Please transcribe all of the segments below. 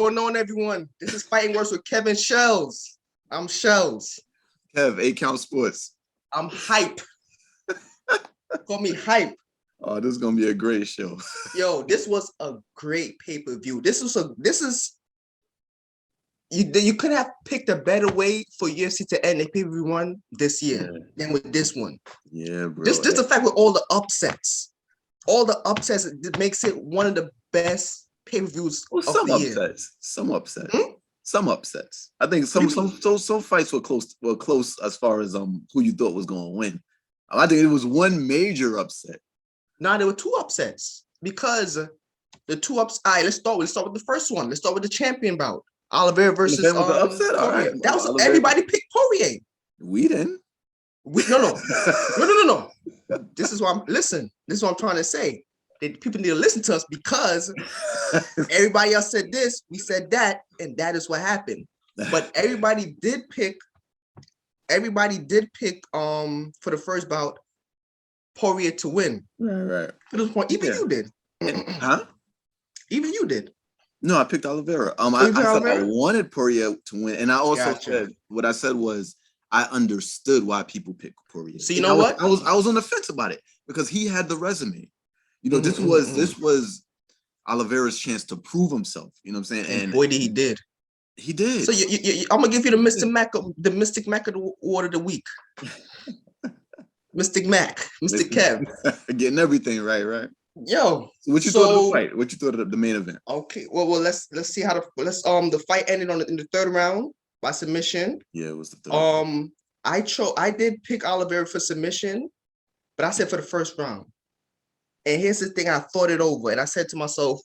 going on, everyone? This is Fighting Words with Kevin Shells. I'm Shells. Kev, 8 Count Sports. I'm hype. Call me hype. Oh, this is gonna be a great show. Yo, this was a great pay-per-view. You couldn't have picked a better way for UFC to end a pay-per-view one this year than with this one. Yeah, bro. Just the fact with all the upsets. All the upsets, it makes it one of the best pay-per-views of the year. Some upsets. I think some fights were close as far as who you thought was gonna win. I think it was one major upset. No, there were two upsets because the two ups. All right, let's start with the first one. Let's start with the champion bout. Oliveira versus the upset. All right. That was everybody picked Poirier. We didn't. No. This is what This is what I'm trying to say. People need to listen to us because everybody else said this, we said that, and that is what happened. But everybody did pick for the first bout Poirier to win. Right. For this point, even you did. Huh? Even you did. No, I picked Oliveira. I wanted Poirier to win, and I also said what I said was I understood why people pick Poirier. So you know what? I was on the fence about it because he had the resume. You know, this was Oliveira's chance to prove himself. You know what I'm saying? And boy, he did. He did. So I'm gonna give you the Mystic Mac award of the week. Mystic Mac, Mystic Kev, getting everything right. Yo, so what you thought of the fight? What you thought of the main event? Okay, well, let's see how the fight ended in the third round by submission. Yeah, it was the third. I did pick Oliveira for submission, but I said for the first round. And here's the thing: I thought it over, and I said to myself,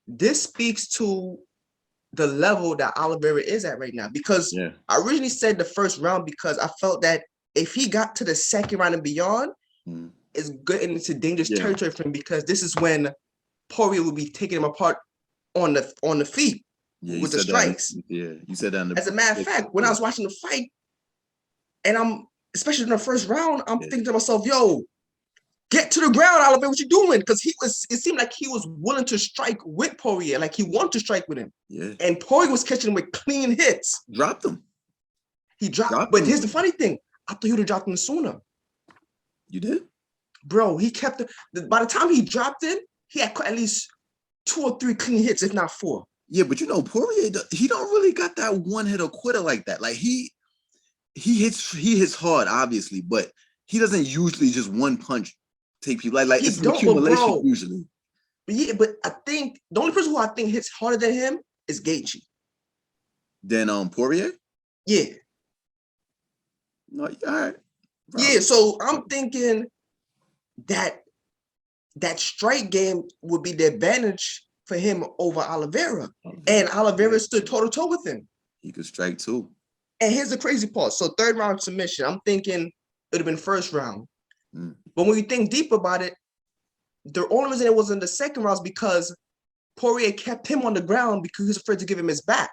"This speaks to the level that Oliveira is at right now." Because I originally said the first round because I felt that if he got to the second round and beyond, it's getting into dangerous territory for him because this is when Poirier will be taking him apart on the feet with the strikes. You said that. As a matter of fact, when I was watching the fight, and I'm especially in the first round, I'm thinking to myself, "Yo, get to the ground, Oliveira, what you doing?" Because it seemed like he was willing to strike with Poirier, like he wanted to strike with him. Yeah. And Poirier was catching him with clean hits. Dropped him. He dropped. But here's the funny thing: I thought he would have dropped him sooner. You did? Bro, he kept it. By the time he dropped it, he had at least 2 or 3 clean hits, if not 4. Yeah, but you know, Poirier, he don't really got that one hit or quitter like that. Like he hits hard, obviously, but he doesn't usually just one punch take people. Like it's an accumulation usually. But I think the only person who I think hits harder than him is Gaethje. Then Poirier? Yeah. No, all right. Probably. Yeah, so I'm thinking that strike game would be the advantage for him over Oliveira. And Oliveira stood toe-to-toe with him. He could strike too. And here's the crazy part. So third round submission, I'm thinking it would have been first round. But when you think deep about it, the only reason it was in the second round is because Poirier kept him on the ground because he was afraid to give him his back.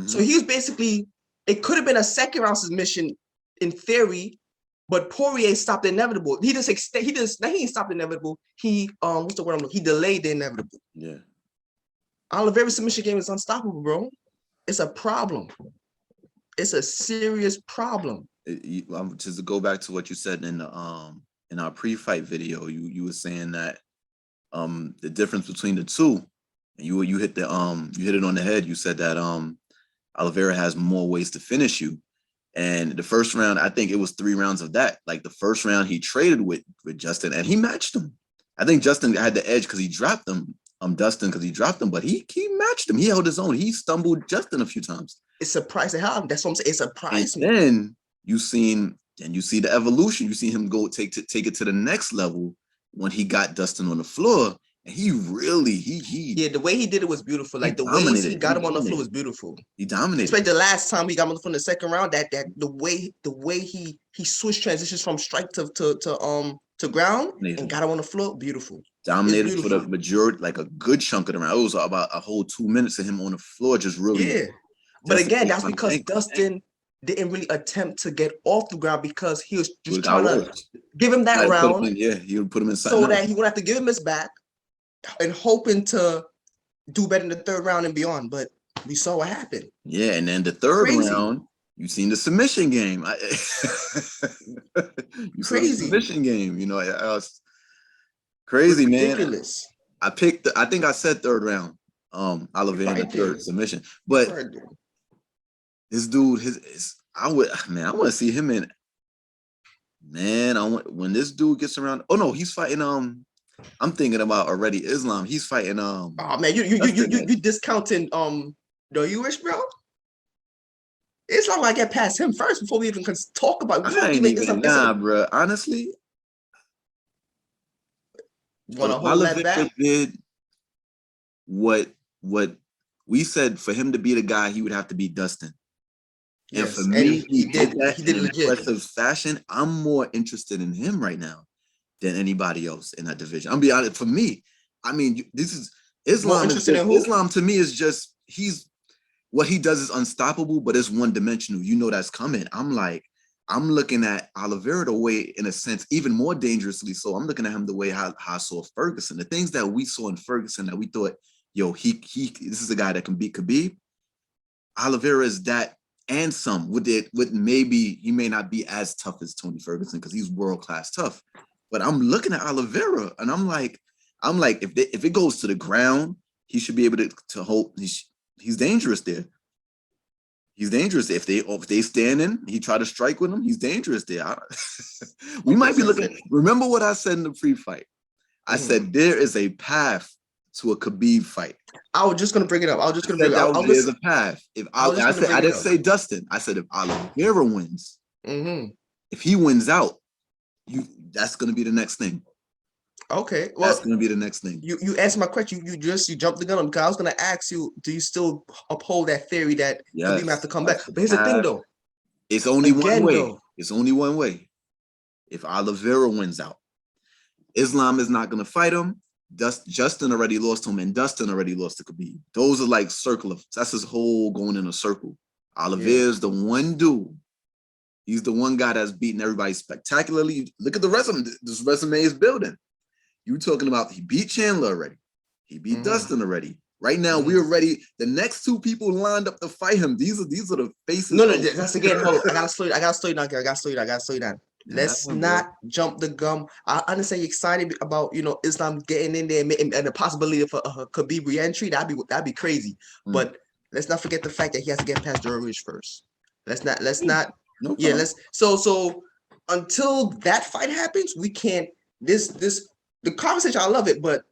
So he was basically, it could have been a second round submission in theory, but Poirier stopped the inevitable. He didn't stop the inevitable. He what's the word I'm looking? He delayed the inevitable. Yeah. Oliveira's submission game is unstoppable, bro. It's a problem. It's a serious problem. Just to go back to what you said in our pre-fight video, you were saying that the difference between the two, and you hit it on the head. You said that Oliveira has more ways to finish you. And the first round, I think it was 3 rounds of that. Like the first round, he traded with Justin, and he matched him. I think Justin had the edge because he dropped him. Dustin because he dropped him, but he matched him. He held his own. He stumbled Justin a few times. It's surprising how. That's what I'm saying. It surprised me. Then you see the evolution. You see him go take it to the next level when he got Dustin on the floor. And he really the way he did it was beautiful. Like the way he got him on the floor was beautiful. He dominated. Especially the last time he got him on the floor in the second round. That the way he switched transitions from strike to ground and got him on the floor, beautiful. Dominated for the majority, like a good chunk of the round. It was about a whole 2 minutes of him on the floor, just really. Yeah, but again, that's because Dustin didn't really attempt to get off the ground because he was just trying to give him that round. He would put him inside so that he wouldn't have to give him his back. And hoping to do better in the third round and beyond. But we saw what happened. Yeah, and then the third Crazy. round, you seen the submission game. You saw the submission game. You know, I was crazy, Ridiculous. man. I think I said third round. Oliveira in the third submission, but this dude, I want to see him in. Man, when this dude gets around. Oh no, he's fighting. I'm thinking about already Islam. He's fighting. Oh man, you discounting Dariush, bro. Islam gotta get past him first before we even can talk about. Bro. Honestly, Oliveira did what we said for him to be the guy, he would have to be Dustin. Yes, and for me, he did that in an impressive fashion. I'm more interested in him right now than anybody else in that division. I'm be honest. For me, I mean, this is Islam. Islam to me is just what he does is unstoppable, but it's one dimensional. You know that's coming. I'm looking at Oliveira the way, in a sense, even more dangerously. So I'm looking at him the way how I saw Ferguson. The things that we saw in Ferguson that we thought, yo, this is a guy that can beat Khabib. Oliveira is that and some. With maybe he may not be as tough as Tony Ferguson because he's world-class tough. But I'm looking at Oliveira and I'm like, if it goes to the ground, he should be able to hold. He's dangerous there. He's dangerous. If they stand in, he try to strike with him, he's dangerous there. We might be looking. Remember what I said in the pre-fight? I said there is a path to a Khabib fight. I was just gonna bring it up. There's a path. I didn't say Dustin. I said if Oliveira wins, if he wins out, that's gonna be the next thing. Okay, well, that's gonna be the next thing. You answered my question. You jumped the gun on because I was gonna ask you, do you still uphold that theory that Khabib have to come back? But here's the thing, though. It's only one way. It's only one way. If Oliveira wins out, Islam is not gonna fight him. Justin already lost to him, and Dustin already lost to Khabib. Those are like that's his whole going in a circle. Oliveira's the one dude. He's the one guy that's beating everybody spectacularly. Look at the resume. This resume is building. You talking about he beat Chandler already. He beat Dustin already. Right now, we're ready. The next two people lined up to fight him. These are the faces. No, that's again. Hold on. I gotta slow you down. Let's not jump the gun. I understand you're excited about Islam getting in there and the possibility of a Khabib re-entry. That'd be crazy. But let's not forget the fact that he has to get past Dariush first. Let's not. No yeah. So until that fight happens, we can't. The conversation, I love it, but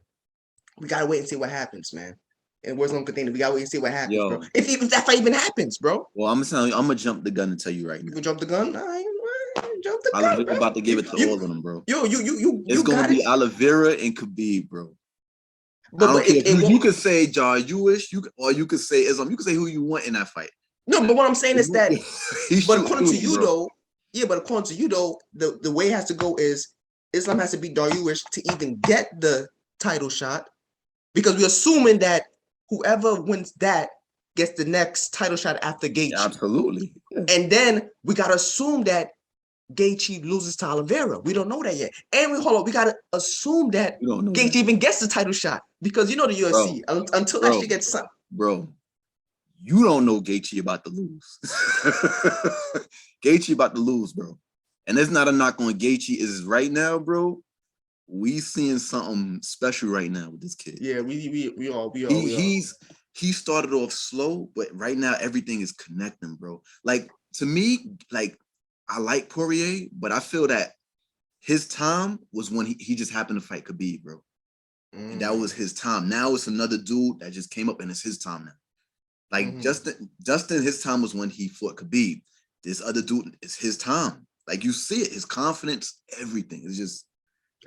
we gotta wait and see what happens, man. And where's Uncle Dana? We gotta wait and see what happens, bro. If that fight even happens, bro. Well, I'm gonna jump the gun and tell you right now. You can jump the gun? I ain't jump the gun. I'm about to give it to all of them, bro. It's gonna be Oliveira and Khabib, bro. But you could say Dariush, you could say Islam, you could say who you want in that fight. No, but what I'm saying is that, but according to you though, the way it has to go is Islam has to beat Dariush to even get the title shot, because we're assuming that whoever wins that gets the next title shot after Gaethje. Yeah, absolutely. Yeah. And then we gotta assume that Gaethje loses to Oliveira. We don't know that yet. And we gotta assume that Gaethje even gets the title shot, because the UFC until that shit gets signed. Bro, you don't know Gaethje about to lose. Gaethje about to lose, bro. And it's not a knock on Gaethje. Is right now, bro. We seeing something special right now with this kid. Yeah, we all. He started off slow, but right now everything is connecting, bro. Like, to me, like, I like Poirier, but I feel that his time was when he just happened to fight Khabib, bro. And that was his time. Now it's another dude that just came up and it's his time now. Like Dustin, his time was when he fought Khabib. This other dude, it's his time. Like, you see it, his confidence, everything. It's just,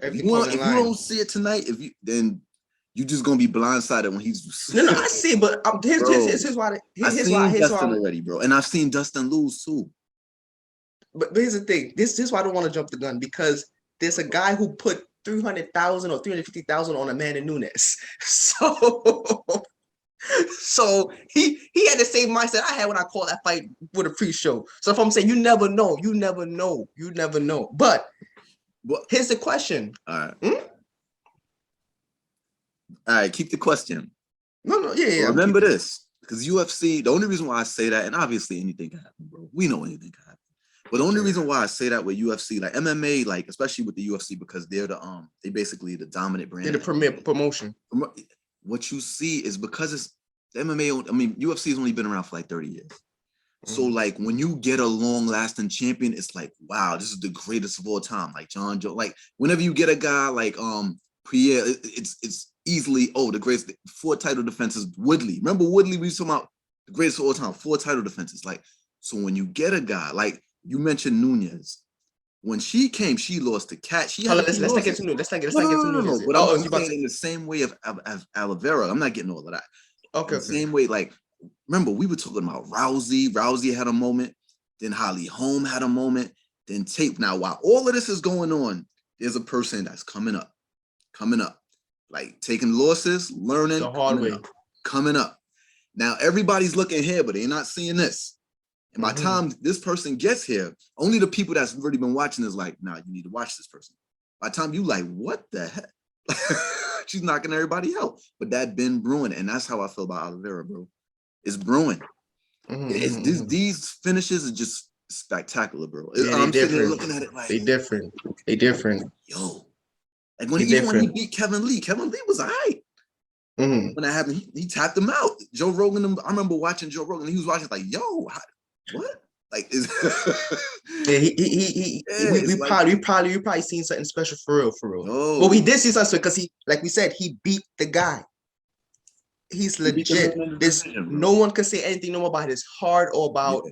if you don't see it tonight, then you're just gonna be blindsided when he's. No, I see it, but here's why. I've seen Dustin already, bro, and I've seen Dustin lose too. But here's the thing. This is why I don't want to jump the gun, because there's a guy who put 300,000 or 350,000 on Amanda Nunes. So he had the same mindset I had when I called that fight with a pre-show. So if I'm saying you never know. But here's the question. All right. All right, keep the question. No, yeah. Remember this, because UFC, the only reason why I say that, and obviously anything can happen, bro. We know anything can happen. But the only reason why I say that with UFC, like MMA, like especially with the UFC, because they're they basically the dominant brand. They're the premier promotion. What you see is because it's the MMA. I mean, UFC has only been around for like 30 years. So like when you get a long-lasting champion, it's like, wow, this is the greatest of all time. Like John Jones. Like whenever you get a guy like Pierre, it's easily the greatest 4 title defenses. Woodley, remember Woodley? We was talking about the greatest of all time, 4 title defenses. Like so when you get a guy like you mentioned Nunes, when she came, she lost to Cat. Let's not get to Nunes. Let's not get to Nunes. But I'm saying in the same way of Oliveira, I'm not getting all of that. Okay. The same way, like. Remember, we were talking about Rousey. Rousey had a moment. Then Holly Holm had a moment. Then Tate. Now, while all of this is going on, there's a person that's coming up, like taking losses, learning the hard way, coming up. Now, everybody's looking here, but they're not seeing this. And by the time this person gets here, only the people that's already been watching is like, nah, you need to watch this person. By the time you like, what the heck? She's knocking everybody out. But that been brewing, and that's how I feel about Oliveira, bro. It's brewing. These finishes are just spectacular, bro. Yeah, I'm sitting there looking at it like they different. Yo, like when he beat Kevin Lee was all right. When that happened, he tapped him out. Joe Rogan. I remember watching Joe Rogan. He was watching like, yo, what? Like, yeah, we probably seen something special for real. Oh. But we did see something because he, like we said, he beat the guy. He's legit. There's no one can say anything no more about his heart or about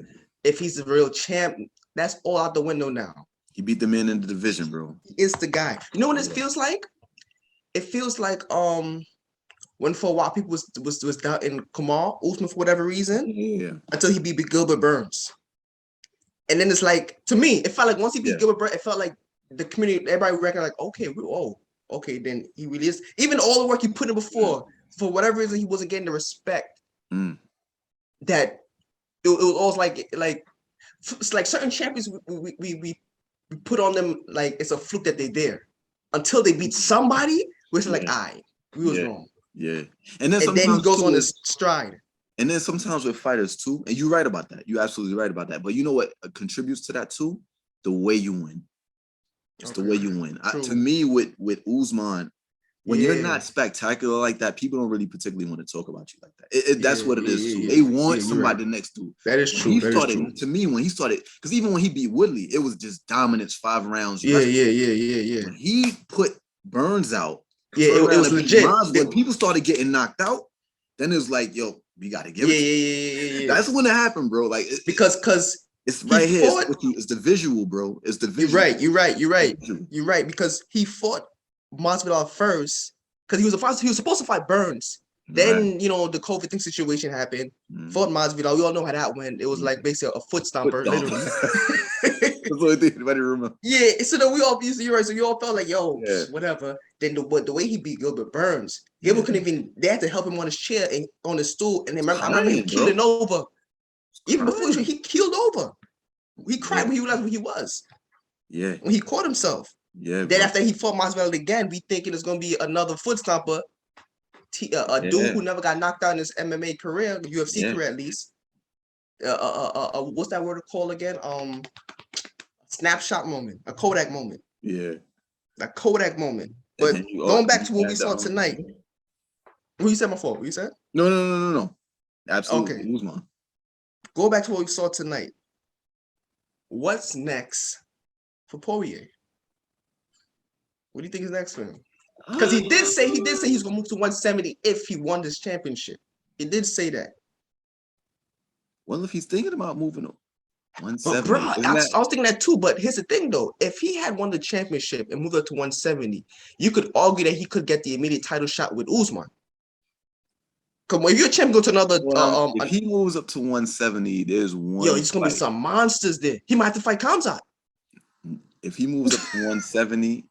if he's a real champ. That's all out the window now. He beat the man in the division, bro. He is the guy. You know what this feels like? It feels like when for a while people was down in Kamal Usman for whatever reason. Until he beat Gilbert Burns. And then it's like, to me, it felt like once he beat Gilbert Burns, it felt like the community, everybody reckoned like, okay, then he really is. Even all the work he put in before. For whatever reason, he wasn't getting the respect that it was always like it's like certain champions we put on them like it's a fluke that they're there until they beat somebody, which is like, we was wrong. Yeah, and then he goes on his stride. And then sometimes with fighters too, and you're right about that. You're absolutely right about that. But you know what contributes to that too? The way you win. It's the way you win. To me, with Usman. When you're not spectacular like that, people don't really particularly want to talk about you like that. That's what it is. Too. They want somebody next to. That is true. To me, when he started, because even when he beat Woodley, it was just dominance, 5 rounds. Yeah. When he put Burns out, it was legit. When people started getting knocked out, then it was like, yo, we got to give it. Yeah. That's when it happened, bro. Like because it's right here. It's the visual, bro. It's the visual. You're right. Because he fought Masvidal first because he was supposed to fight Burns. Then the COVID thing situation happened. Fought Masvidal. We all know how that went. It was like basically a foot stomper, literally. That's the only thing anybody remember. Yeah, so then we all so we all felt like, whatever. Then the way he beat Gilbert Burns, Gilbert couldn't even. They had to help him on his chair and on his stool. And then I remember him keeling over. Even before he keeled over. He cried when he realized who he was. Yeah. When he caught himself. Yeah. Then after he fought Masvidal again, we thinking it's gonna be another foot stomper, dude who never got knocked out in his MMA career, UFC career at least. What's that word called again? Snapshot moment, a Kodak moment. Yeah. A Kodak moment. But going back to what we saw tonight. Who you said before? What you said? No. Absolutely. Okay. Usman. Go back to what we saw tonight. What's next for Poirier? What do you think is next for him? Because he did say he's gonna move to 170 if he won this championship. He did say that. Well, if he's thinking about moving to 170, bro, I was thinking that too. But here's the thing, though: if he had won the championship and moved up to 170, you could argue that he could get the immediate title shot with Usman. Because if you're a champion, go to another. If he moves up to 170, there's one. It's gonna be some monsters there. He might have to fight Khamzat. If he moves up to 170.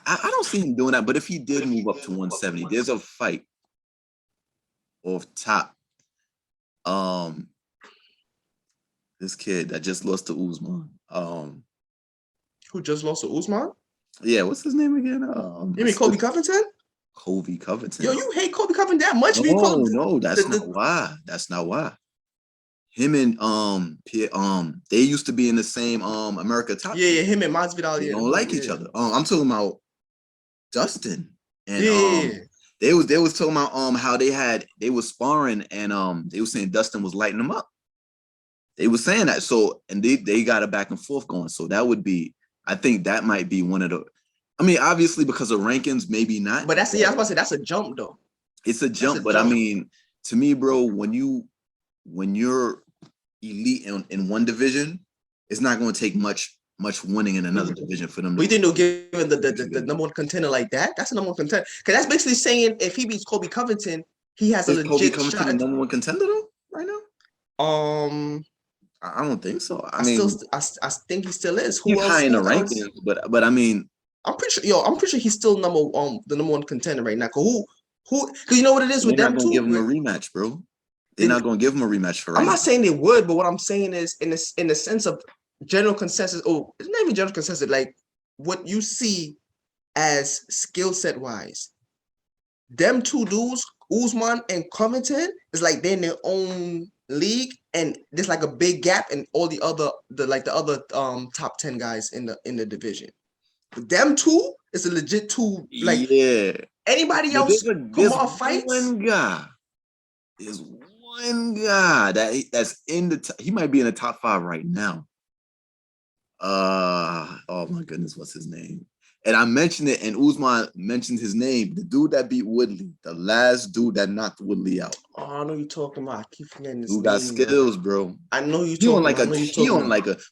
I don't see him doing that, but if he did move up to 170, there's a fight off top. This kid that just lost to Usman. Who just lost to Usman? Yeah, what's his name again? You mean Colby Covington? Colby Covington. Yo, you hate Colby Kobe Covington that much because No, that's not why. That's not why. Him and they used to be in the same America Top. Yeah, him and Masvidal. They don't like each other. I'm talking about Dustin and they was talking about how they was sparring and they was saying Dustin was lighting them up. They was saying that. So and they got a back and forth going. So that would be, I think that might be one of the, I mean, obviously because of rankings, maybe not. But that's, yeah, I was about to say that's a jump though. It's a jump, but I mean, to me, bro, when you're elite in one division, it's not going to take much winning in another division for them. We didn't know given the number one contender like that. That's a number one contender because that's basically saying if he beats Kobe Covington, he has a legit shot. The number one contender though, right now. I don't think so. I think he still is. Who else? High in the rankings, but I mean, I'm pretty sure he's still the number one contender right now. Who? Because you know what it is with them too. Give him a rematch, bro. They're not going to give him a rematch for right I'm not saying they would, but what I'm saying is in the sense of general consensus. Oh, it's not even general consensus. Like what you see as skill set wise, them two dudes, Usman and Covington, is like they're in their own league, and there's like a big gap in all the other top 10 guys in the division. But them two is a legit two. Like anybody else come off fights. There's one guy that's in the he might be in the top 5 right now. Oh my goodness, what's his name? And I mentioned it, and Usman mentioned his name. The dude that beat Woodley, the last dude that knocked Woodley out. Oh, I know you're talking about. I keep forgetting his name. Who got skills, bro? I know you talking.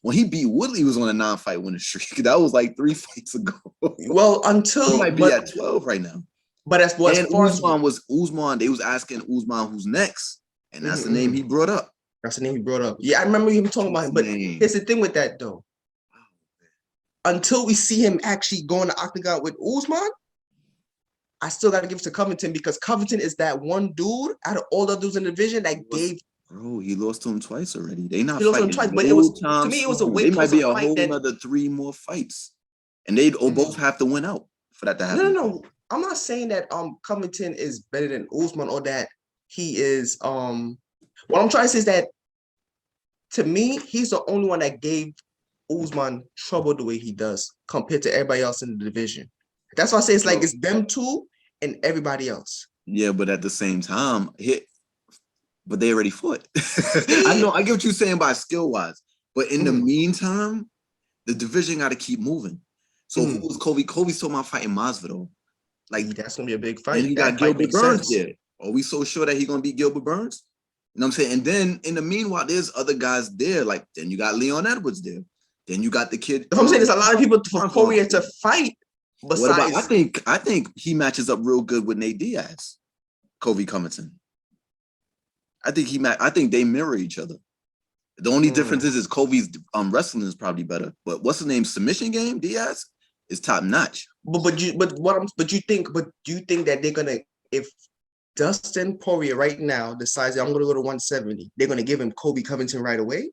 When he beat Woodley, he was on a 9-fight winning streak. That was like 3 fights ago. Well, until he might be at 12 right now. But that's what Usman. They was asking Usman who's next, and that's the name he brought up. That's the name he brought up. Yeah, I remember him talking about him. But here's the thing with that though. Until we see him actually going to octagon with Usman, I still got to give it to Covington because Covington is that one dude out of all the dudes in the division that gave. Bro, he lost to him twice already. They not. He lost to him twice, but it was to me it was a way. They might be a whole another 3 more fights, and they'd both have to win out for that to happen. No. I'm not saying that Covington is better than Usman or that he is. What I'm trying to say is that to me, he's the only one that gave Usman trouble the way he does compared to everybody else in the division. That's why I say it's like it's them two and everybody else. Yeah, but at the same time, but they already fought. I know, I get what you're saying by skill wise, but in the meantime, the division got to keep moving. So who was Kobe? Kobe's talking about fighting Masvidal. Like that's gonna be a big fight. And you got Gilbert Burns there. Are we so sure that he's gonna beat Gilbert Burns? You know what I'm saying? And then in the meanwhile, there's other guys there. Like then you got Leon Edwards there. Then you got the kid. I'm saying there's a lot of people for Poirier to fight. Besides, I think he matches up real good with Nate Diaz, Kobe Covington. I think they mirror each other. The only difference is Kobe's wrestling is probably better. But what's his name? Submission game, Diaz is top notch. But do you think that they're gonna, if Dustin Poirier right now decides I'm gonna go to 170, they're gonna give him Kobe Covington right away?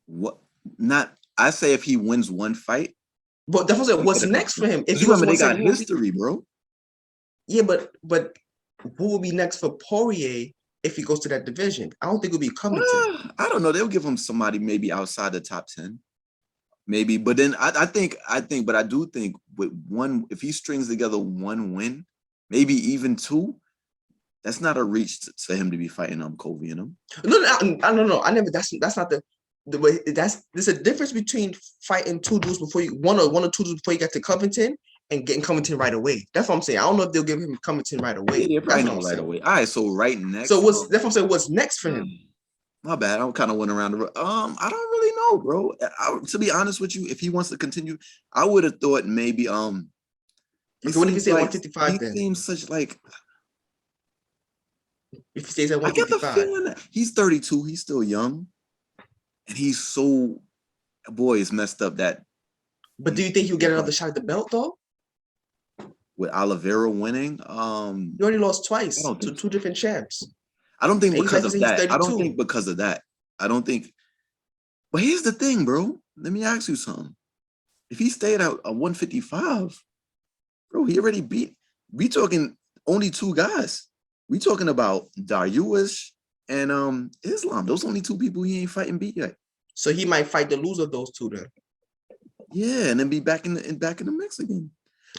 What? Not. I say if he wins one fight. But that's what what's next for him? If you remember, they got history, bro. Yeah, but who will be next for Poirier if he goes to that division? I don't think it'll be Covington. I don't know. They'll give him somebody maybe outside the top 10. Maybe, but then I do think with one, if he strings together one win, maybe even 2, that's not a reach for him to be fighting Kobe and him. No. I never. That's not the way. There's a difference between fighting 2 dudes before you one or 2 dudes before you get to Covington and getting Covington right away. That's what I'm saying. I don't know if they'll give him Covington right away. Yeah, probably not right away. All right, so right next. So that's what I'm saying. What's next for him? My bad. I kind of went around the. I don't really know, bro. To be honest with you, if he wants to continue, I would have thought maybe. What if he say 155? He seems such like. If he stays at 155, I get the feeling that he's 32. He's still young, and he's so. Boy, it's messed up that. But do you think he'll get another shot at the belt though? With Oliveira winning, he already lost twice to 2 different champs. I don't think because of that. I don't think because of that. I don't think. But here's the thing, bro. Let me ask you something. If he stayed out at 155, bro, he already beat. We talking only two guys. We talking about Dariush and Islam. Those only two people he ain't fighting beat yet. So he might fight the loser of those two then. Yeah, and then be back in the mix again.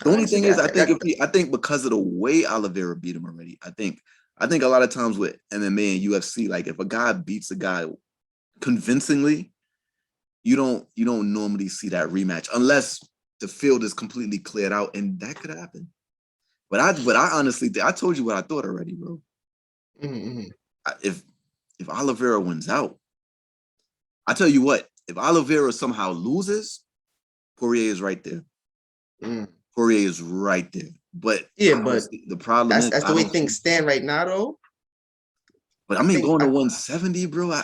The only thing is, I think because of the way Oliveira beat him already, I think a lot of times with MMA and UFC, like if a guy beats a guy convincingly, you don't normally see that rematch unless the field is completely cleared out, and that could happen. But I honestly think I told you what I thought already, bro. Mm-hmm. If Oliveira wins out, I tell you what, if Oliveira somehow loses, Poirier is right there. Poirier is right there. But yeah, but the problem is that's the way things stand right now, though. But I mean, going to 170, bro. I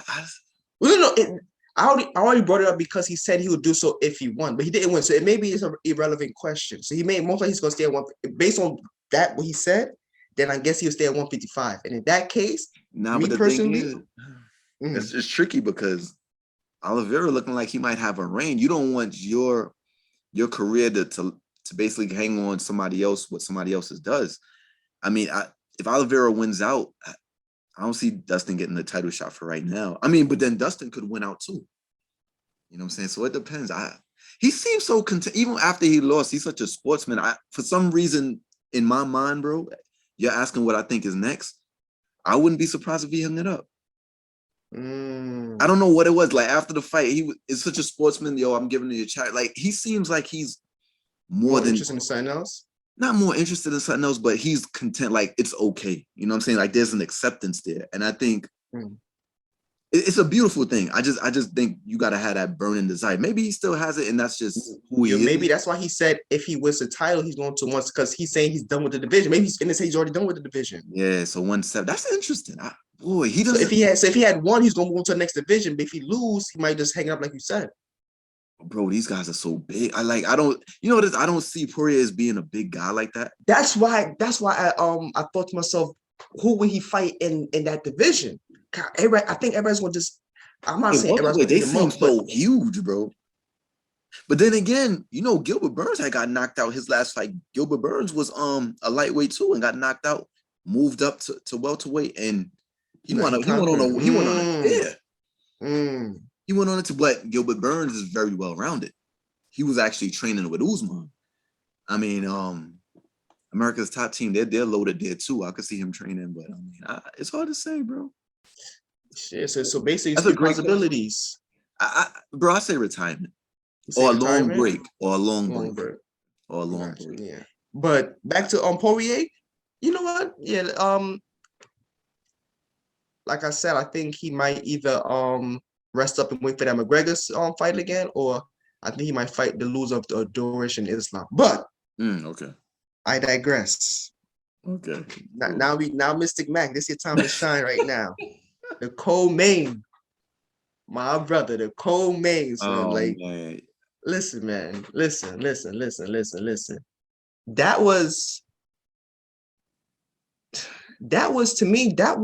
already brought it up because he said he would do so if he won, but he didn't win. So it maybe it's an irrelevant question. So he may most likely he's gonna stay at one based on that what he said. Then I guess he'll stay at 155. And in that case, me personally, it's tricky because Oliveira looking like he might have a reign. You don't want your career to basically hang on somebody else, what somebody else does. I mean, if Oliveira wins out, I don't see Dustin getting the title shot for right now. I mean, but then Dustin could win out too. You know what I'm saying? So it depends. He seems so content. Even after he lost, he's such a sportsman. For some reason, in my mind, bro, you're asking what I think is next. I wouldn't be surprised if he hung it up. I don't know what it was. Like after the fight, he is such a sportsman. Yo, I'm giving you a shot. Like he seems like he's more than interested in something else. Not more interested in something else, but he's content. Like it's okay. You know what I'm saying? Like there's an acceptance there, and I think it's a beautiful thing. I just think you got to have that burning desire. Maybe he still has it, and that's just who he is. Maybe that's why he said if he wins the title, he's going to once because he's saying he's done with the division. Maybe he's going to say he's already done with the division. Yeah, so 170. That's interesting. He doesn't. So if he had won, he's going to move to the next division. But if he lose, he might just hang up like you said. Bro, these guys are so big. I don't see Poirier as being a big guy like that. That's why I thought to myself, who would he fight in that division? God, I think everybody's gonna just. I'm not saying everybody's they seem so huge, bro. But then again, Gilbert Burns had got knocked out his last fight. Gilbert Burns was a lightweight too and got knocked out, moved up to welterweight, and he went on it to, but Gilbert Burns is very well rounded. He was actually training with Usman. I mean, America's Top Team, they're loaded there too. I could see him training, but I mean, it's hard to say, bro. Shit, so basically, that's great possibilities. Bro, I say retirement or a long break, or a long break. Yeah, but back to Poirier. You know what? Yeah, like I said, I think he might either rest up and wait for that McGregor's fight again, or I think he might fight the loser of the Dorish and Islam. But okay, I digress. Okay. Now Mystic Mac, this is your time to shine right now. The co-main, my brother, the co-main. So man. Listen, man. Listen. That was to me, I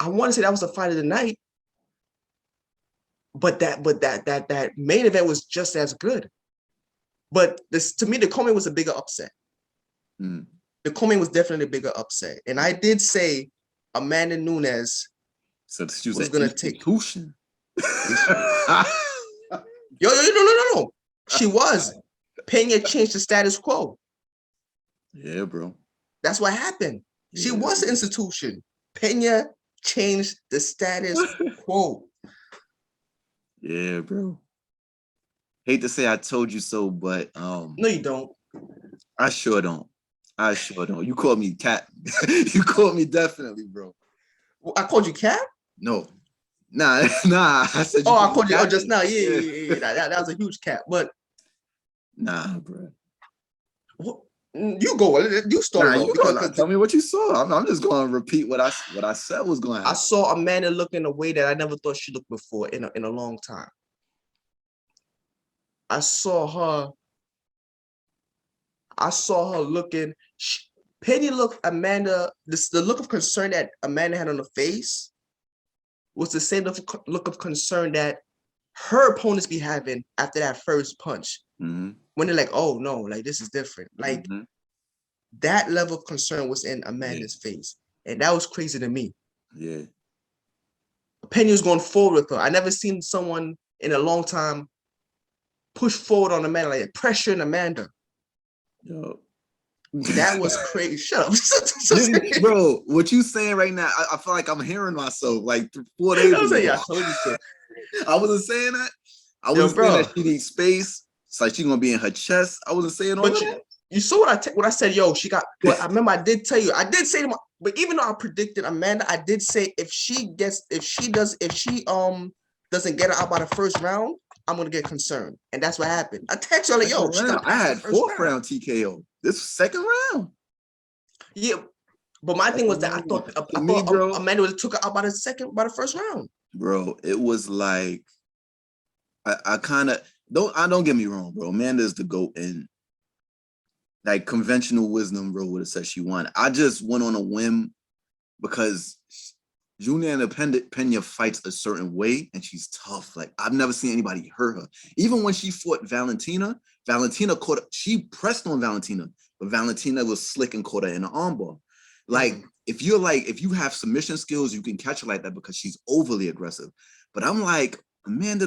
want to say that was the fight of the night, but that main event was just as good. But to me, the co-main was a bigger upset. The co-main was definitely a bigger upset, and I did say Amanda Nunes was going to take. No. She was. Pena changed the status quo. Yeah, bro. That's what happened. Yeah. She was an institution. Pena changed the status quo. Yeah, bro. Hate to say I told you so, but no, you don't. I sure don't. You called me cat. You called me definitely, bro. Well, I called you cat? No. Nah. I said. I called you just now. Yeah. That was a huge cat, but. Nah, bro. What? You go. You start. Tell me what you saw. I'm just going to repeat what I said was going to happen. I saw Amanda look in a way that I never thought she looked before in a long time. I saw her looking. Penny looked Amanda. The look of concern that Amanda had on her face was the same look of concern that her opponents be having after that first punch. Mm-hmm. When they're like, oh no, like this is different. Like Mm-hmm. that level of concern was in Amanda's face. And that was crazy to me. Yeah. Penny was going forward with her. I never seen someone in a long time push forward on Amanda, like pressuring Amanda. Yo. That was crazy. Shut up. Bro, what you saying right now, I feel like I'm hearing myself like 4 days I was ago. like, yeah, I told you so. I wasn't saying that. I Yo, wasn't saying bro. that she needs space. It's like she's gonna be in her chest. I wasn't saying all But that. you saw what I said, yo, she got, but I remember I did tell you, I did say to my, but even though I predicted Amanda, I did say if she doesn't get her out by the first round, I'm gonna get concerned. And that's what happened. I text her like, yo, she got I past had the first fourth round TKO. This was second round. Yeah, but my thing was that I thought bro, Amanda took her out by the first round. Bro, it was like I kind of don't get me wrong, bro. Amanda's the GOAT, and like conventional wisdom, bro, would have said she won. I just went on a whim because Juliana Pena fights a certain way, and she's tough. Like I've never seen anybody hurt her. Even when she fought Valentina caught. She pressed on Valentina, but Valentina was slick and caught her in the armbar. Like if you have submission skills, you can catch her like that because she's overly aggressive. But I'm like, Amanda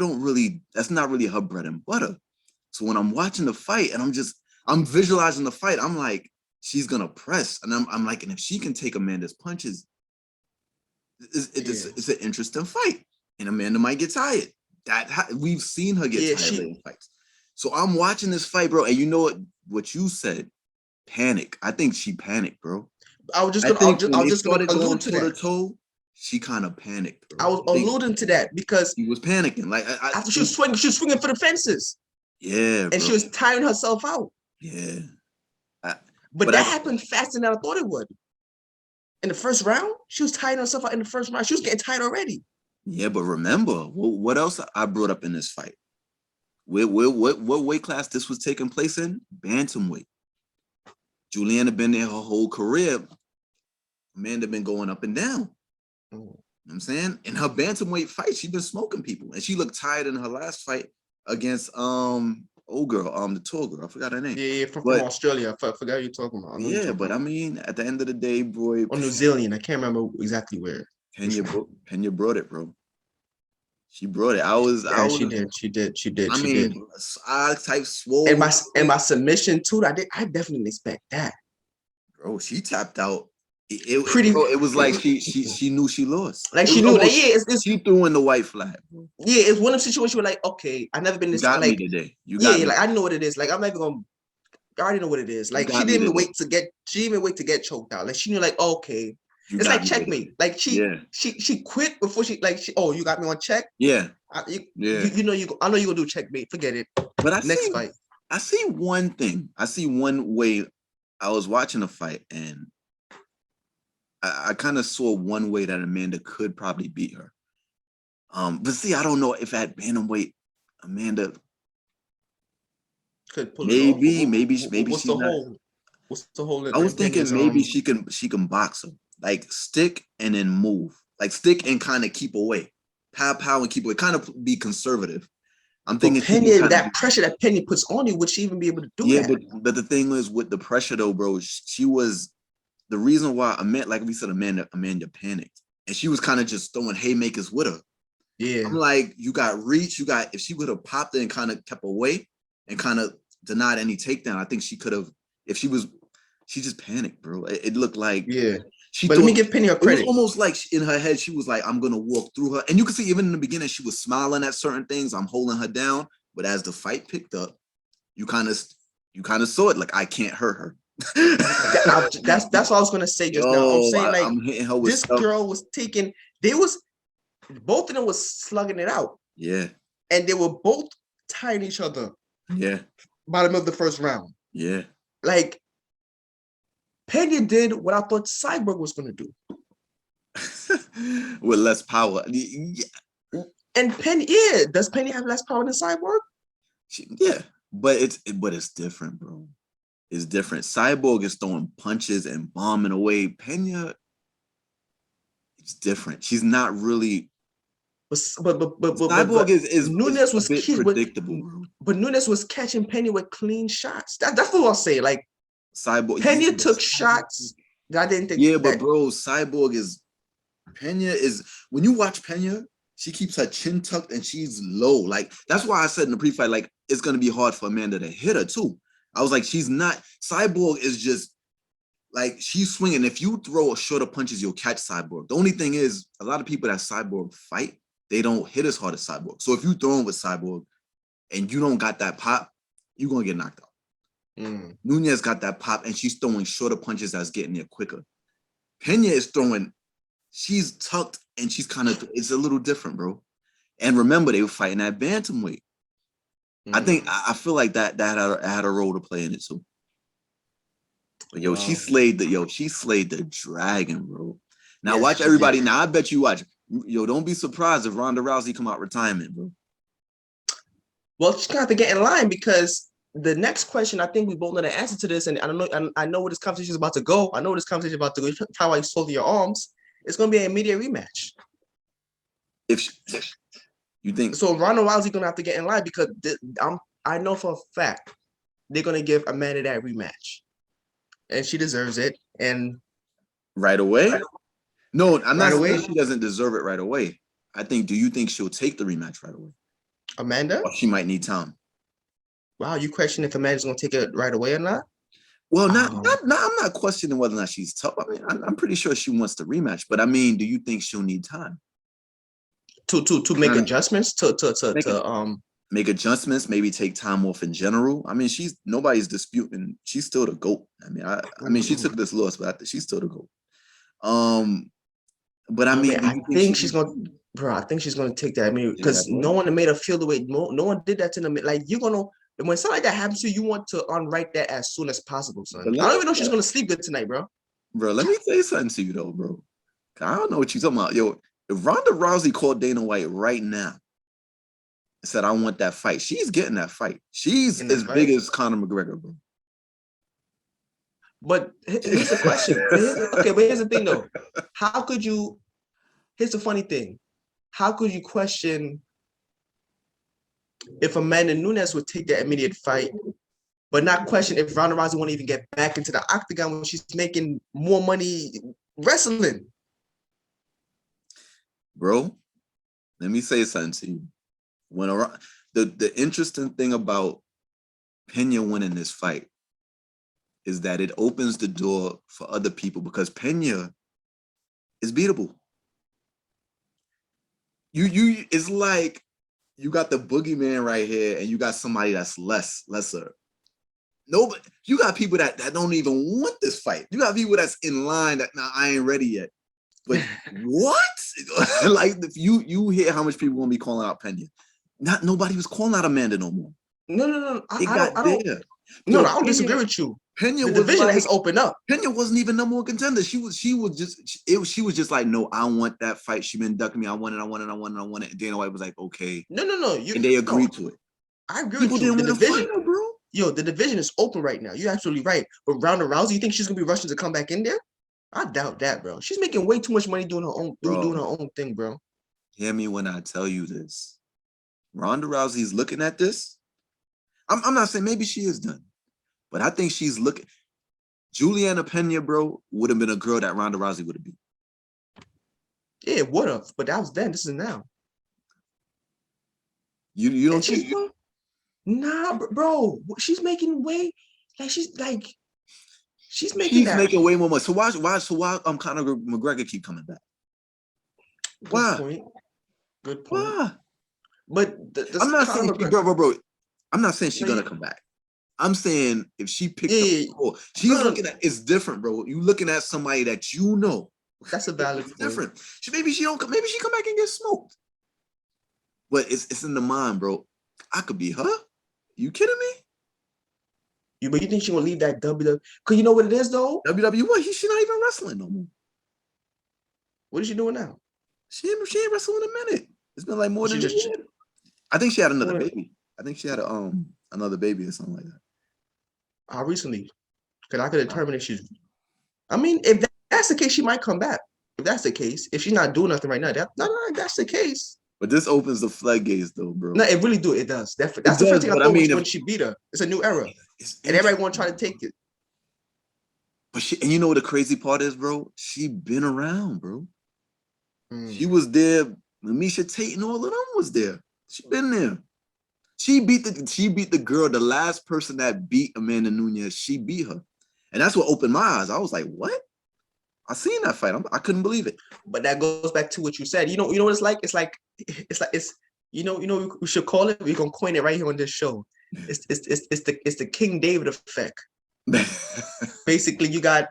that's not really her bread and butter. So when I'm watching the fight and I'm visualizing the fight, I'm like, she's gonna press. And I'm like, and if she can take Amanda's punches, it's an interesting fight. And Amanda might get tired. We've seen her get tired in fights. So I'm watching this fight, bro. And you know what you said? Panic. I think she panicked, bro. I was just gonna allude to that. She kind of panicked, bro. I was alluding to that because she was panicking. Like after she was swinging for the fences. Yeah, and she was tiring herself out. Yeah, but that happened faster than I thought it would. In the first round, she was tiring herself out in the first round. She was getting tired already. Yeah, but remember what else I brought up in this fight? What weight class this was taking place in? Bantamweight. Juliana been there her whole career. Amanda been going up and down. You know what I'm saying? In her bantamweight fight, she been smoking people, and she looked tired in her last fight against the tall girl. I forgot her name. Yeah, from Australia. I forgot you're talking about. Yeah, but I mean, at the end of the day, boy. Or New Zealand. I can't remember exactly where. Pena brought it, bro. She brought it. She did. I mean, I type swole. And my submission too. I definitely expect that. Bro, she tapped out. It was like she knew she lost. Like she knew. Like, she threw in the white flag. Bro. Yeah, it's one of the situations where like, okay, I never been this. You got like, me today. You got me. Like I know what it is. Like I'm not even gonna. I already know what it is. Like she didn't even wait to get choked out. Like she knew, like, okay, it's like checkmate. Like she quit before you got me on check. Yeah. I know you're gonna do checkmate. Forget it. But next fight. I see one thing. I see one way. I was watching the fight and I kind of saw one way that Amanda could probably beat her. But see, I don't know if at bantamweight Amanda could pull maybe what's she's not. What's the whole? I was thinking maybe she can box her, like stick and then move, like stick and kind of keep away, pow and keep away, kind of be conservative. I'm thinking that pressure that Pena puts on you, would she even be able to do that? Yeah, but the thing is with the pressure though, bro, she was the reason why like we said, Amanda panicked, and she was kind of just throwing haymakers with her. Yeah, I'm like, you got reach, if she would have popped it and kind of kept away and kind of denied any takedown, I think she could have. She just panicked, bro. It looked like but let me give Pena her credit. It was almost like in her head, she was like, I'm gonna walk through her. And you can see even in the beginning, she was smiling at certain things. I'm holding her down. But as the fight picked up, you kind of saw it, like I can't hurt her. That's what I was gonna say just now. I'm saying like I'm hitting her with this stuff. Girl was taking, both of them was slugging it out. Yeah. And they were both tying each other. Yeah. Bottom of the first round. Yeah. Like Pena did what I thought Cyborg was gonna do. With less power. Yeah. And Pena, does Pena have less power than Cyborg? But it's different, bro. It's different. Cyborg is throwing punches and bombing away. Pena, it's different. She's not really. but Cyborg is Nunes a was bit predictable, bro. but Nunes was catching Pena with clean shots. That's what I'll say. Like Cyborg, Pena took shots that I didn't think. Yeah, but bro, Cyborg is Pena is when you watch Pena, she keeps her chin tucked and she's low. Like that's why I said in the pre-fight, like it's gonna be hard for Amanda to hit her too. I was like, she's not. Cyborg is just like she's swinging. If you throw shorter punches, you'll catch Cyborg. The only thing is, a lot of people that Cyborg fight, they don't hit as hard as Cyborg. So if you throw in with Cyborg and you don't got that pop, you're gonna get knocked out. Nunes got that pop and she's throwing shorter punches that's getting there quicker. Pena is throwing, she's tucked and she's kind of, it's a little different, bro. And remember, they were fighting at bantamweight. I feel like that had a role to play in it too. But yo, she slayed the dragon, bro. Now watch everybody. Now I bet you watch. Yo, don't be surprised if Ronda Rousey come out retirement, bro. Well, she's gonna have to get in line because the next question, I think we both know the answer to this, and I don't know. I know where this conversation is about to go. I know where this conversation is about to go. How I sold your arms. It's gonna be an immediate rematch. If you think so, Ronda Rousey gonna have to get in line because I know for a fact they're gonna give Amanda that rematch, and she deserves it. And right away? No, I'm not saying she doesn't deserve it right away. I think. Do you think she'll take the rematch right away? Amanda? Or she might need time. Wow, you question if Amanda's gonna take it right away or not? Well, I'm not questioning whether or not she's tough. I mean, I'm pretty sure she wants the rematch, but I mean, do you think she'll need time to make adjustments make adjustments? Maybe take time off in general. I mean, nobody's disputing. She's still the GOAT. I mean, she took this loss, but she's still the GOAT. But I mean, I think she's gonna, bro. I think she's gonna take that. I mean, because no one made her feel the way. No one did that to them. Like you're gonna. When something like that happens to you, you want to unwrite that as soon as possible, son. I don't even know if she's gonna sleep good tonight, bro. Bro, let me say something to you though, bro. I don't know what you're talking about. Yo, if Ronda Rousey called Dana White right now and said, I want that fight, she's getting that fight. She's as big as Conor McGregor, bro. But here's the question. But here's the thing though. How could you, here's the funny thing. How could you question if Amanda Nunes would take that immediate fight, but not question if Ronda Rousey won't even get back into the octagon when she's making more money wrestling? Bro, let me say something to you. When the interesting thing about Pena winning this fight is that it opens the door for other people because Pena is beatable. It's like you got the boogeyman right here, and you got somebody that's lesser. Nobody, you got people that don't even want this fight. You got people that's in line that now I ain't ready yet. But what? Like if you hear how much people gonna be calling out Pena. Nobody was calling out Amanda no more. No. I don't disagree with you. Pena, the division has opened up. Pena wasn't even number one contender. She was just like, no, I want that fight. She been ducking me. I want it. And Dana White was like, okay. No. And they agreed to it. I agree with you. The division, bro. Yo, the division is open right now. You're absolutely right. But Ronda Rousey, you think she's gonna be rushing to come back in there? I doubt that, bro. She's making way too much money doing her own thing, bro. Hear me when I tell you this. Ronda Rousey's looking at this. I'm not saying maybe she is done, but I think she's looking. Juliana Pena, bro, would have been a girl that Ronda Rousey would have been. Yeah, it would have, but that was then. This is now. You don't think so? Nah, bro. She's making way. She's making. She's making way more money. So why Conor McGregor keep coming back? Why? Good point. Why? But I'm not saying, bro. I'm not saying she's gonna come back. I'm saying if she picked up, she's looking at it's different, bro. You looking at somebody that you know. That's a valid point. Different. Maybe she come back and get smoked. But it's in the mind, bro. I could be her. You kidding me? But you think she gonna leave that WWE? Cause you know what it is though? WWE. She's not even wrestling no more. What is she doing now? She ain't wrestling in a minute. It's been like more than a year. I think she had another baby. I think she had another baby or something like that. How recently? Because I could determine if she's. I mean, if that's the case, she might come back. If that's the case, if she's not doing nothing right now, that's the case. But this opens the floodgates, though, bro. No, it really do. It does. That's the does, first thing I but I thought mean, when she beat her. It's a new era, it's and everybody want to try to interesting. take it. But and you know what the crazy part is, bro? She been around, bro. She Mm. was there. Misha Tate and all of them was there. She been there. She beat the girl, the last person that beat Amanda Nunes. She beat her, and that's what opened my eyes. I was like, what? I seen that fight. I couldn't believe it. But that goes back to what you said. You know what it's like. It's we should call it. We're gonna coin it right here on this show. It's the King David effect. Basically, you got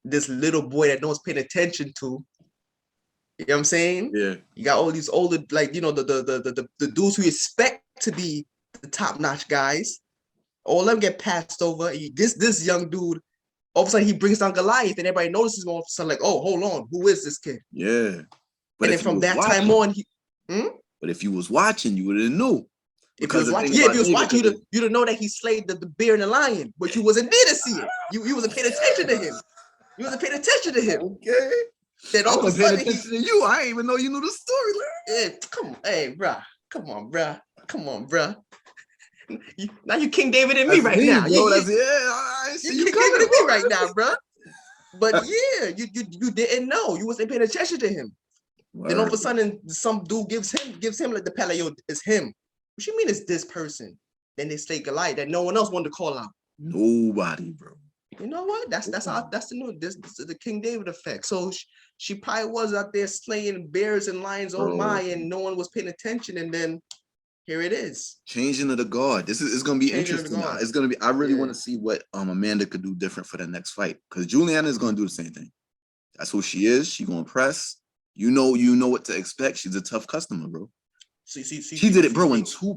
this little boy that no one's paying attention to. You know what I'm saying? Yeah. You got all these older, like, you know, the dudes who expect to be the top-notch guys. All of them get passed over. This young dude, all of a sudden he brings down Goliath, and everybody notices him all of a sudden, like, oh, hold on, who is this kid? Yeah. But and then from that time on, but if you was watching, you would have knew. If you was watching, if you was watching, you'd know that he slayed the bear and the lion, but you wasn't there to see it. You wasn't paying attention to him. You wasn't paying attention to him. Okay. Then all I of a was paying sudden attention to you. I didn't even know you knew the story, yeah, come on, hey, bruh. Come on, bruh. Now you King David and me right now. Bro, I see you King David and me right now, bruh. But yeah, you didn't know. You wasn't paying attention to him. Word. Then all of a sudden, some dude gives him like the paleo is him. What you mean it's this person? Then they slay Goliath that no one else wanted to call out. Nobody, bro. You know what? That's the King David effect. So she probably was out there slaying bears and lions, oh my, and no one was paying attention. And then here it is. Changing of the guard. This is gonna be interesting. It's gonna be. I really want to see what Amanda could do different for the next fight, because Juliana is gonna do the same thing. That's who she is. She gonna press. You know what to expect. She's a tough customer, bro. She did it, bro, in two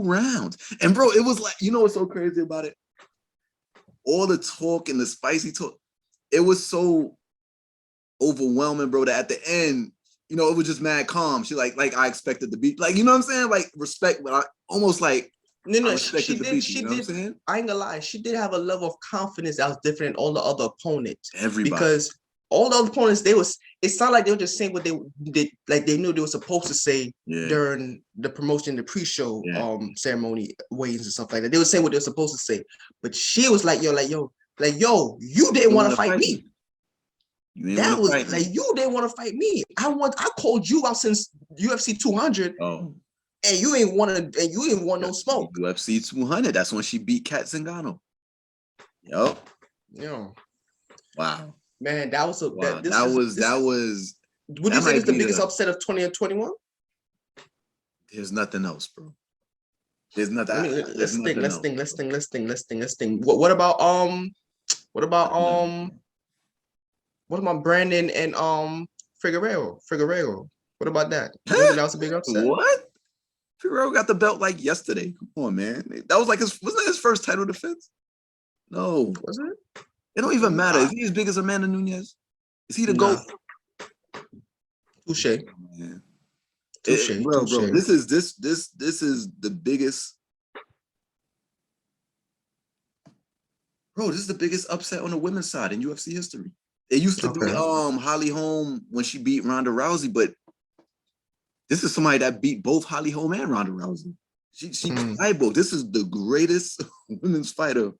rounds. And bro, it was like, you know what's so crazy about it? All the talk and the spicy talk, it was so overwhelming, bro, that at the end, you know, it was just mad calm. She like I expected to beat, like, you know what I'm saying? Like respect, but I almost like she did. I ain't gonna lie, she did have a level of confidence that was different than all the other opponents. Everybody. Because all the other opponents, it sounded like they were just saying what they did, like they knew they were supposed to say during the promotion, the pre-show ceremony, weigh-ins and stuff like that. They would say what they were supposed to say. But she was like, yo, you didn't want to fight me. That was like, you didn't want to fight me. I called you out since UFC 200. Oh. And you ain't want no smoke. UFC 200. That's when she beat Kat Zingano. Yup. Yeah. Wow. Man, that was Would you say it's the biggest upset of 20 and 21? There's nothing else, bro. There's nothing. Let's think. What about Brandon and Figueroa? What about that? That was a big upset. What? Figueroa got the belt like yesterday. Come on, man. That was like wasn't that his first title defense? No. Was it? It don't even matter. Is he as big as Amanda Nunes? Is he the GOAT? Touche. Bro. This is the biggest. Bro, this is the biggest upset on the women's side in UFC history. It used to be Holly Holm when she beat Ronda Rousey, but this is somebody that beat both Holly Holm and Ronda Rousey. She This is the greatest women's fighter.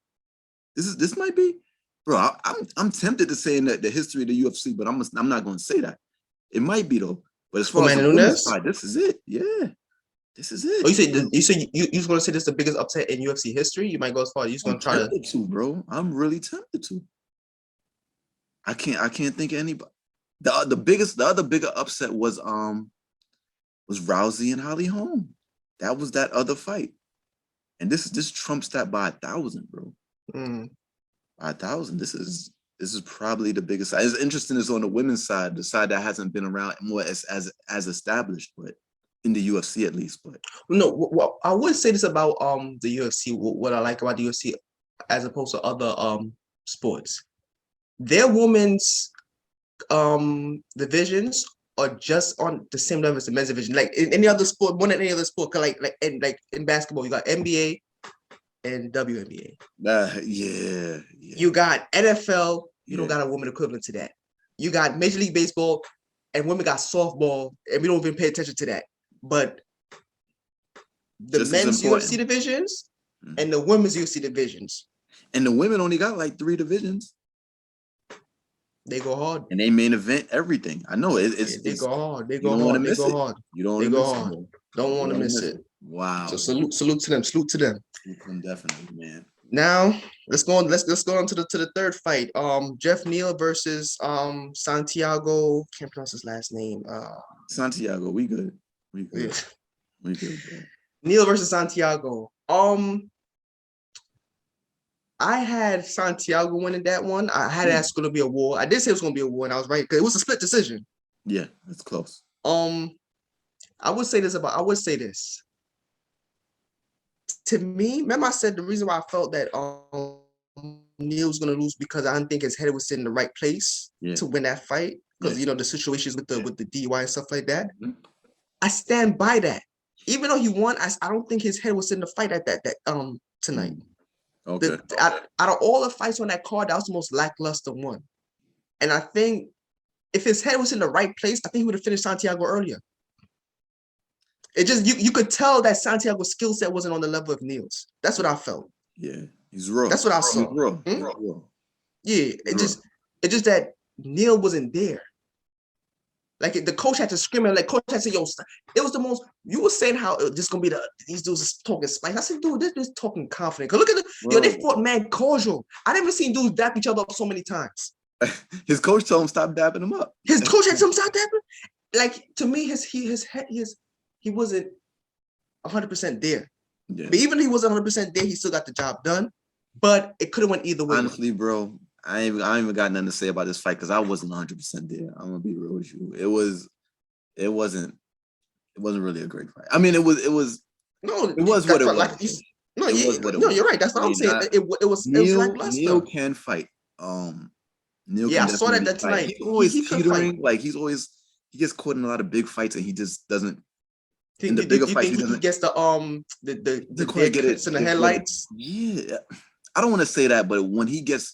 This might be. Bro, I'm tempted to say in the history of the UFC, but I'm not going to say that. It might be though. But as far as the women's fight, this is it. Yeah, this is it. Oh, you going to say this is the biggest upset in UFC history? You might go as far as you're going to try to, bro. I'm really tempted to. I can't think of anybody. The other bigger upset was Rousey and Holly Holm. That was that other fight, and this trumps that by 1,000, bro. 1,000. This is probably the biggest side. It's interesting is on the women's side, the side that hasn't been around more as established, but in the UFC at least. But no, I would say this about the UFC. What I like about the UFC as opposed to other sports, their women's divisions are just on the same level as the men's division. Like in any other sport, more than any other sport, like in basketball, you got NBA and WNBA. Yeah. You got NFL, you don't got a woman equivalent to that. You got Major League Baseball, and women got softball, and we don't even pay attention to that. but the Just as men's important. UFC divisions and the women's UFC divisions. And the women only got like 3 divisions. They go hard. And they main event everything. I know They go hard. They you go don't want to hard. They miss go it. hard. You don't They want to go miss hard. it. Don't want to miss it. Wow. So salute to them. Salute to them. Definitely, man. Now let's go on. Let's go on to the third fight. Jeff Neal versus Santiago. Can't pronounce his last name. Santiago, we good. We good. Yeah. We good, bro. Neal versus Santiago. I had Santiago winning that one. I had that's going to be a war. I did say it was going to be a war, and I was right because it was a split decision. Yeah, it's close. I would say this. To me, remember I said the reason why I felt that Neal was going to lose because I didn't think his head was in the right place to win that fight because the situations with the DUI and stuff like that. Mm-hmm. I stand by that. Even though he won, I don't think his head was in the fight at that tonight. Okay. Out of all the fights on that card, that was the most lackluster one. And I think if his head was in the right place, I think he would have finished Santiago earlier. It just you could tell that Santiago's skill set wasn't on the level of Neal's. That's what I felt. Yeah, he's raw. That's what I saw. Raw. Yeah, it's just that Neal wasn't there. Like the coach had to scream and like coach had to say, "Yo, it was the most." You were saying how this gonna be these dudes is talking spice. I said, "Dude, this is talking confident." Cause look at they fought mad cordial. I never seen dudes dap each other up so many times. His coach told him stop dapping him up. His coach had some stop dapping. Like to me, he wasn't 100% there. Yeah. But even if he wasn't 100% there, he still got the job done. But it could have went either way. Honestly, bro, I ain't even got nothing to say about this fight because I wasn't 100% there. I'm gonna be real with you. It wasn't really a great fight. I mean, it was what it was. Like, you're right. That's what I'm saying. It was lackluster. Neal can fight. Neal I saw that tonight. He's always teetering. Like he gets caught in a lot of big fights and he just doesn't. In the bigger fights, he gets the hits in the headlights. Yeah, I don't want to say that, but when he's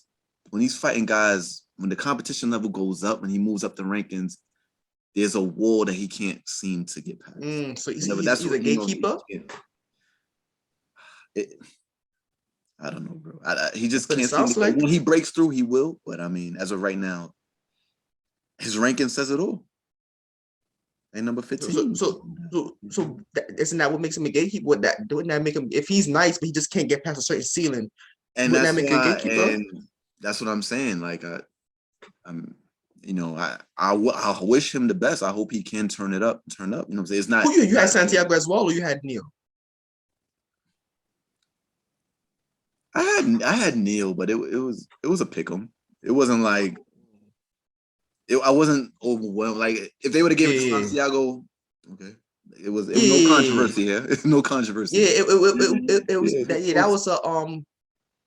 fighting guys, when the competition level goes up and he moves up the rankings, there's a wall that he can't seem to get past. So he's a gatekeeper. I don't know, bro. He just can't seem to. When he breaks through, he will. But I mean, as of right now, his ranking says it all. And number 15. So isn't that what makes him a gatekeeper? Wouldn't that make him, if he's nice, but he just can't get past a certain ceiling? And wouldn't that make him a gatekeeper? And that's what I'm saying. Like I wish him the best. I hope he can turn up. You know what I'm saying? It's not. You had Santiago as well, or you had Neal? I had Neal, but it was a pick 'em. It wasn't like. I wasn't overwhelmed. Like if they would have given it to Santiago, okay. It was no controversy here. It's no controversy. Yeah, it was that was a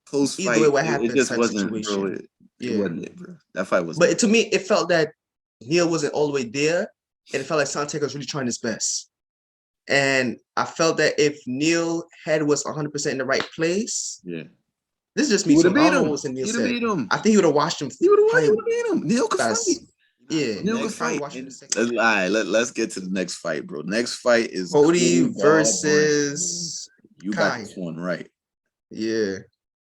close either fight. Way what happened. It just wasn't, situation. bro. It wasn't it, bro. That fight was. But to me, it felt that Neal wasn't all the way there, and it felt like Santiago was really trying his best. And I felt that if Neal head was 100% in the right place, this is just me. I don't know what's in Neal said. I think he would have watched him. He would have beat him. Neal could fight. Yeah, Neal could fight. All right, let's get to the next fight, bro. Next fight is Cody versus you got this one right. Yeah.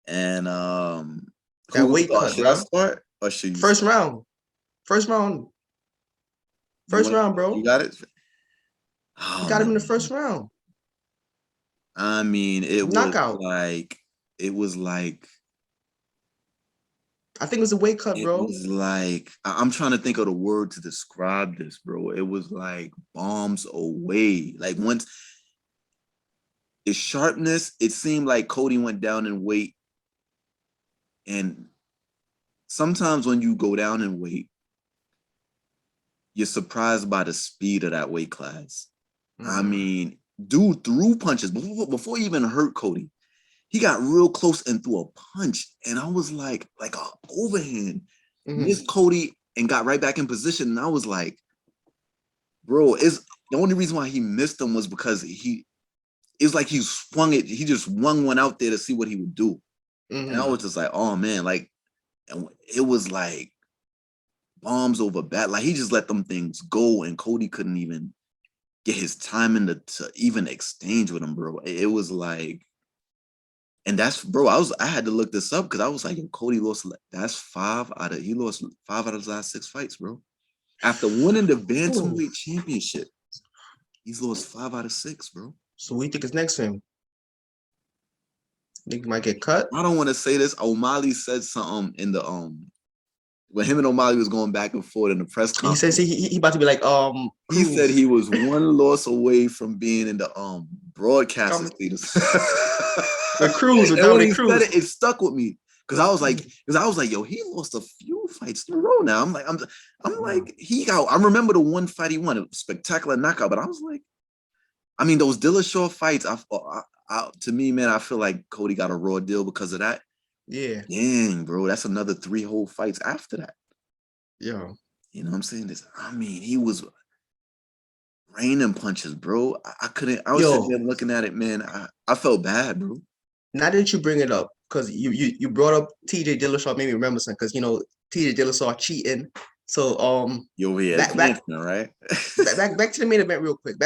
And that weight cut, should I start or should you First round, bro. You got it? You got him in the first round. I mean, it was like I think it was a weight cut, bro. It was like I'm trying to think of the word to describe this, bro. It was like bombs away. Like once its sharpness, it seemed like Cody went down in weight. And sometimes when you go down in weight, you're surprised by the speed of that weight class. I mean, dude threw punches before he even hurt Cody. He got real close and threw a punch. And I was like an overhand. Missed Cody and got right back in position. And I was like, bro, the only reason why he missed him was because it's like he swung it. He just swung one out there to see what he would do. And I was just like, oh man, like, and it was like bombs over bat. Like he just let them things go and Cody couldn't even get his time in to even exchange with him, bro. It was like, and that's, bro, I had to look this up because I was like, Cody lost, that's he lost 5 out of his last 6 fights, bro. After winning the bantamweight championship, he's lost 5 out of 6, bro. So what do you think is next for him? Think he might get cut? I don't want to say this. O'Malley said something in the when him and O'Malley was going back and forth in the press He conference. says he about to be like He said he was one loss away from being in the broadcasting status. The Cruz, and when he said it, it stuck with me. Cause I was like, yo, he lost a few fights in a row now. I'm like, I remember the one fight he won, a spectacular knockout, but I was like, I mean, those Dillashaw fights, to me, man, I feel like Cody got a raw deal because of that. Yeah. Dang, bro, that's another 3 whole fights after that. Yeah. You know what I'm saying? I mean, he was raining punches, bro. I was sitting there looking at it, man. I felt bad, bro. Now that you bring it up, because you brought up TJ Dillashaw, made me remember something, because TJ Dillashaw cheating. So you over here back right? back to the main event real quick.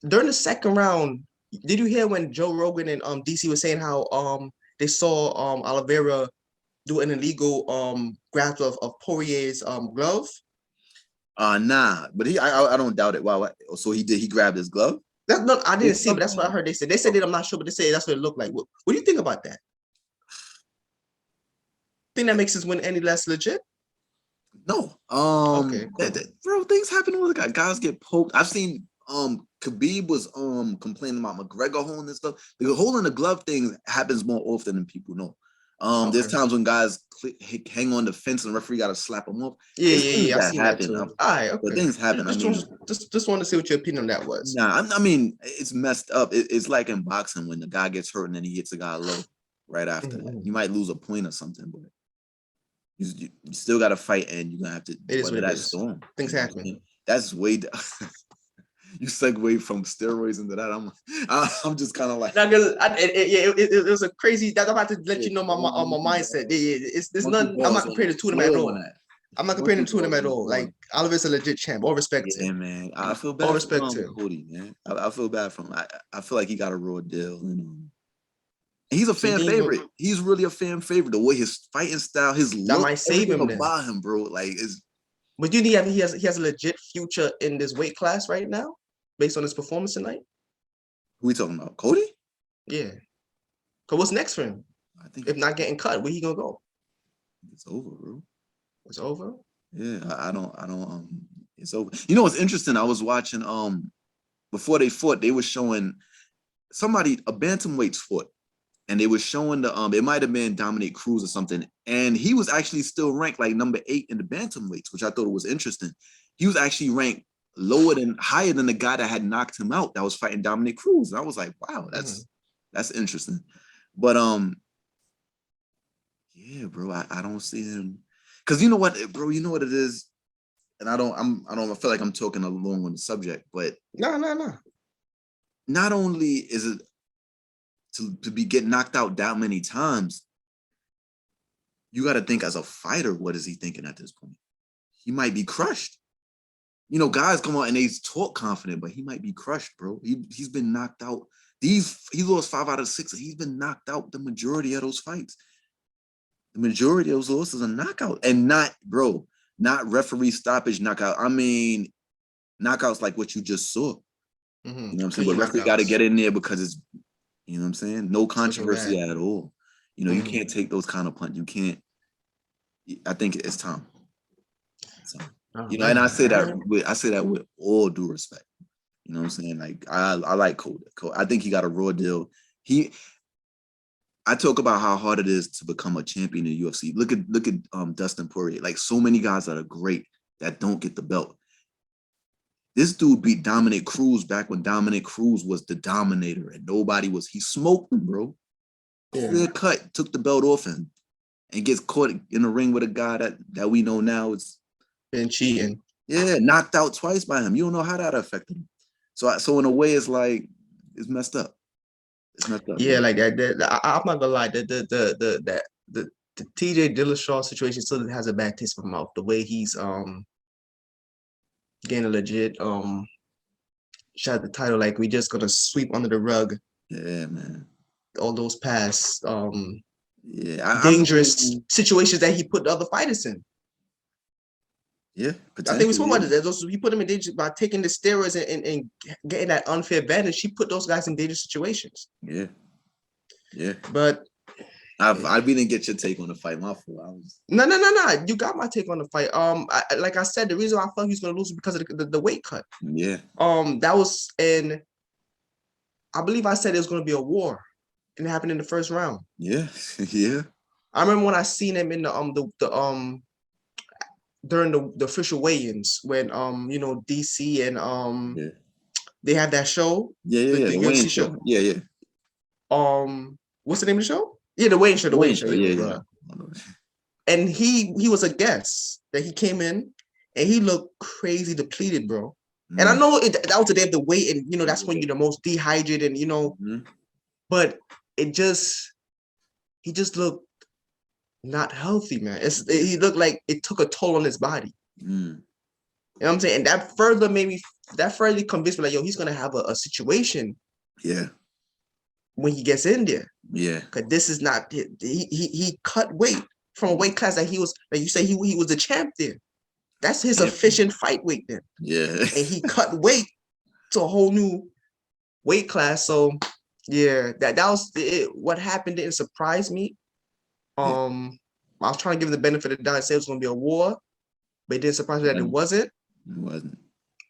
During the second round, did you hear when Joe Rogan and DC was saying how they saw Oliveira do an illegal grab of Poirier's glove? Nah, but I don't doubt it. Wow, so he grabbed his glove? No, I didn't see, but that's what I heard. They said that, I'm not sure, but they say that's what it looked like. What do you think about that? Think that makes his win any less legit? No. Okay, cool. Bro, things happen when guys get poked. I've seen Khabib was complaining about McGregor holding this stuff. The holding the glove thing happens more often than people know. There's times when guys hang on the fence and the referee got to slap them off. Yeah, I've seen that too. All right, okay. But things happen. Just want to see what your opinion on that was. Nah, I mean, it's messed up. It's like in boxing when the guy gets hurt and then he hits a guy low right after that. You might lose a point or something, but you still got to fight, and you're gonna have to weather that storm. Things happen. That's way. You segue from steroids into that. I'm just kind of like. It was a crazy. I'm about to let you know my mindset. It's nothing. I'm not comparing the two of them at all. I'm not comparing the two of them at all. Like Oliver's a legit champ. All respect to him. Yeah, man. I feel bad. All respect to Cody, man. I feel bad for him. I feel like he got a raw deal. He's a fan favorite. He's really a fan favorite. The way his fighting style, his look, might save him about him, bro. Like, but you think he has a legit future in this weight class right now, based on his performance tonight? Who we talking about? Cody? Yeah. Cause what's next for him? I think if not getting cut, where he gonna go? It's over, bro. It's over? Yeah, I don't it's over. You know what's interesting? I was watching before they fought, they were showing a bantamweight fought. And they were showing it might have been Dominic Cruz or something. And he was actually still ranked like number 8 in the bantamweights, which I thought was interesting. He was actually ranked higher than the guy that had knocked him out that was fighting Dominic Cruz. And I was like, wow, that's interesting. But yeah, bro, I don't see him. Cause you know what, bro, you know what it is? And I feel like I'm talking along on the subject, but no. Not only is it to be getting knocked out that many times, you got to think as a fighter, what is he thinking at this point? He might be crushed. Guys come out and they talk confident, but he might be crushed, bro. He's been knocked out. He lost 5 out of 6. He's been knocked out the majority of those fights. The majority of those losses are knockout, and not referee stoppage knockout. I mean, knockouts like what you just saw. You know what I'm saying? But referee got to get in there because it's, you know what I'm saying? No controversy at all. You can't take those kind of punches. You can't. I think it's time. And I say that with all due respect. You know what I'm saying? Like I like Cody. I think he got a raw deal. I talk about how hard it is to become a champion in the UFC. Look at Dustin Poirier. Like so many guys that are great that don't get the belt. This dude beat Dominic Cruz back when Dominic Cruz was the dominator and he smoked him, bro. Clear cut, took the belt off him and gets caught in the ring with a guy that we know now is been cheating. Yeah, knocked out twice by him. You don't know how that affected him. So in a way, it's like, it's messed up. It's messed up. Yeah, man. Like that. I'm not gonna lie. The TJ Dillashaw situation still has a bad taste in my mouth. The way he's getting a legit shot the title like we just gonna sweep under the rug Yeah, man. all those past Yeah, I dangerous mean, situations that he put the other fighters in. yeah, I think we spoke potentially. about this. He put them in danger by taking the steroids and getting that unfair advantage. He put those guys in dangerous situations. Yeah, yeah. But I didn't get your take on the fight. My fault. I was. no. You got my take on the fight. Like I said, the reason why I thought he was gonna lose is because of the weight cut. Yeah, That was in. I believe I said it was gonna be a war, and it happened in the first round. yeah, yeah. I remember when I seen him in during the official weigh-ins when DC and Yeah. they have that show, Yeah, yeah, yeah. the The Wayne UFC show. show. Yeah, yeah. What's the name of the show? Yeah, the Wayne show. The The Wayne Wayne show. show. Yeah, Yeah, bro. And he was a guest that he came in and he looked crazy depleted, bro. yeah. And I know that was the day of the weight, and that's when you're the most dehydrated, and but he just looked not healthy, man. He looked like it took a toll on his body. You know what I'm saying? And that further convinced me, like, yo, he's gonna have a situation Yeah, when he gets in there. yeah. Because this is not he cut weight from a weight class that he was, like you say, he was the champ there. That's his efficient fight weight then. Yeah. And he cut weight to a whole new weight class. So yeah, that was it. What happened didn't surprise me. I was trying to give him the benefit of the doubt and say it was gonna be a war, but it didn't surprise me that it wasn't. It wasn't.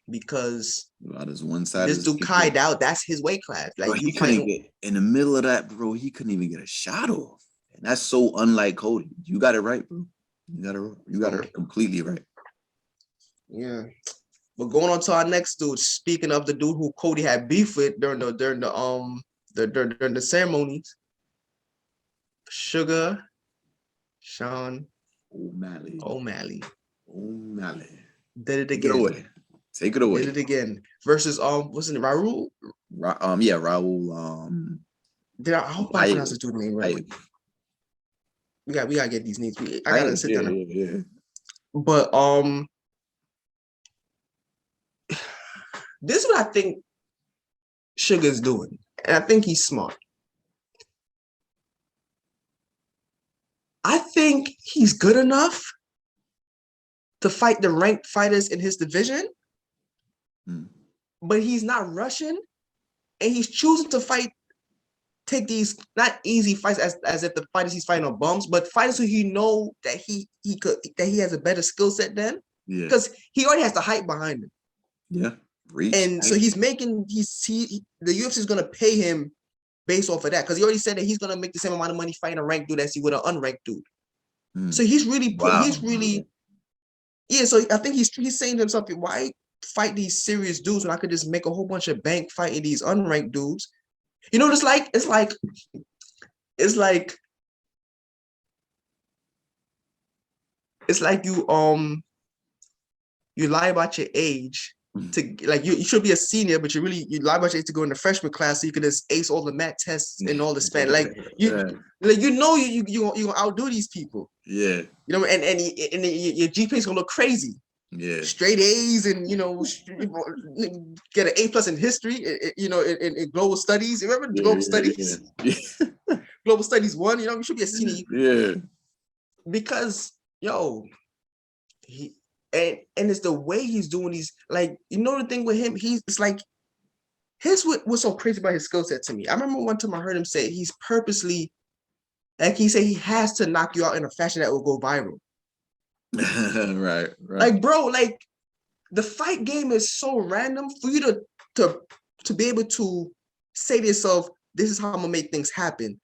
Because About his one side. this dude Kai Dao, that's his weight class. Like, bro, he couldn't get in the middle of that, bro. He couldn't even get a shot off. And that's so unlike Cody. You got it right, bro. You got it completely right. Yeah. But going on to our next dude, speaking of the dude who Cody had beef with during the ceremonies, Sugar Sean O'Malley did it again. Take it away. Did it again versus wasn't it Raul? Yeah, Raul. I hope I pronounced his dude's name right. We gotta get these names. I gotta sit down. Yeah. But this is what I think Sugar's doing, and I think he's smart. I think he's good enough to fight the ranked fighters in his division, but he's not rushing, and he's choosing to take these not easy fights as if the fighters he's fighting are bums, but fighters who he know that he has a better skill set than, because he already has the hype behind him. Yeah, and so he's making the UFC is gonna pay him based off of that, because he already said that he's gonna make the same amount of money fighting a ranked dude as he would an unranked dude. So he's really yeah. So I think he's saying to himself, why fight these serious dudes when I could just make a whole bunch of bank fighting these unranked dudes? You know what it's like? It's like you lie about your age to, like, you should be a senior, but you lie about your age to go in the freshman class so you can just ace all the math tests and all the span. Like you gonna outdo these people. Yeah. You know, and your GPA is gonna look crazy. Yeah. Straight A's and get an A+ in history, in global studies. You remember global studies? Yeah. Global studies 1, you should be a senior. Yeah. Because and it's the way he's doing these, like, the thing with him, it's like, here's what's so crazy about his skill set to me. I remember one time I heard him say he's purposely, like, he said he has to knock you out in a fashion that will go viral. Right. Like, bro, like, the fight game is so random for you to be able to say to yourself, this is how I'm gonna make things happen.